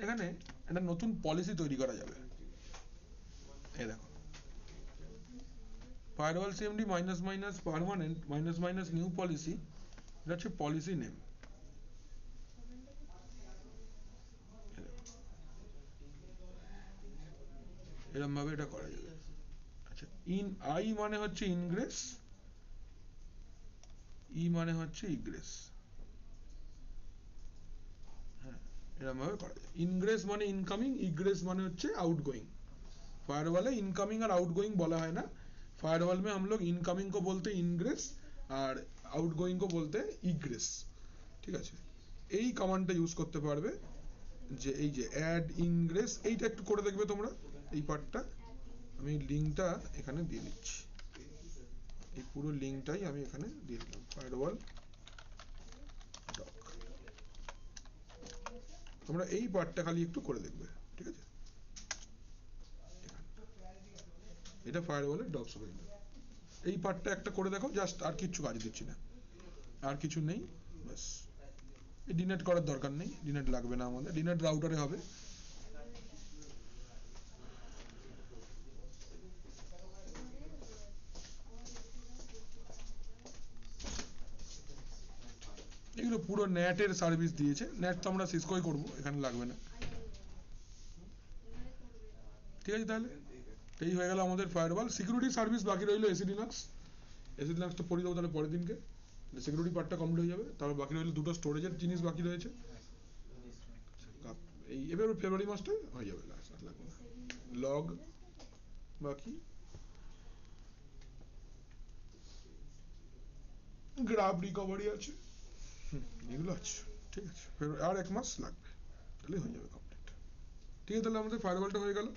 এখানে একটা নতুন পলিসি তৈরি করা যাবে, এই দেখো firewall CMD minus minus permanent minus minus new policy, এটা হচ্ছে পলিসি নেম। এরকম ভাবে এটা করা যাবে। আচ্ছা, ইন আই মানে হচ্ছে ইনগ্রেস, ই মানে হচ্ছে ইগ্রেস। হ্যাঁ, এরকম ভাবে করা যায়। ইনগ্রেস মানে ইনকামিং, ইগ্রেস মানে হচ্ছে आउटगोइंग। फायरवॉल है इनकमिंग और आउटगोइंग बोला है ना, फायरवॉल में हम लोग इनकमिंग को बोलते हैं इनग्रेस और आउटगोइंग को बोलते हैं इग्रेस। ঠিক আছে, এই কমান্ডটা ইউজ করতে পারবে যে এই যে অ্যাড ইনগ্রেস, এইটা একটু করে দেখবে তোমরা। এই পার্টটা আমি লিংকটা এখানে দিয়ে দিচ্ছি, এই পুরো লিংকটাই আমি এখানে দিয়ে দিলাম, ফায়ারওয়াল ডক। তোমরা এই পার্টটা খালি একটু করে দেখবে, ঠিক আছে। এটা ফায়ারওয়ালের ডকস হয়ে গেল। এই পার্টটা একটা করে দেখো, জাস্ট আর কিছু কাজ দিচ্ছি না, আর কিছু নেই, বাস। এই ডিনেট করার দরকার নেই, ডিনেট লাগবে না আমাদের, ডিনেট রাউটারে হবে। এগুলো পুরো নেটের সার্ভিস দিয়েছে, নেট তো আমরা সিসকোই করবো, এখানে লাগবে না। ঠিক আছে, তাহলে এই হয়ে গেল আমাদের ফায়ারওয়াল। সিকিউরিটি সার্ভিস বাকি রইলো এসি লিনাক্স। এসি লিনাক্সটা পড়ে দেবো তাহলে পরের দিনকে, সিকিউরিটি পার্টটা কমপ্লিট হয়ে যাবে। তারপর বাকি রইলো দুটো স্টোরেজের জিনিস বাকি রয়েছে, এই এবার ফেব্রুয়ারি মাসটা হয়ে যাবে, লাস্ট আর লাগবে না। লগ বাকি, গ্রাফ রিকভারি আছে, এগুলো আছে। ঠিক আছে, আর এক মাস লাগবে, তাহলে হয়ে যাবে কমপ্লিট। ঠিক আছে, তাহলে আমাদের ফায়ারওয়ালটা হয়ে গেল।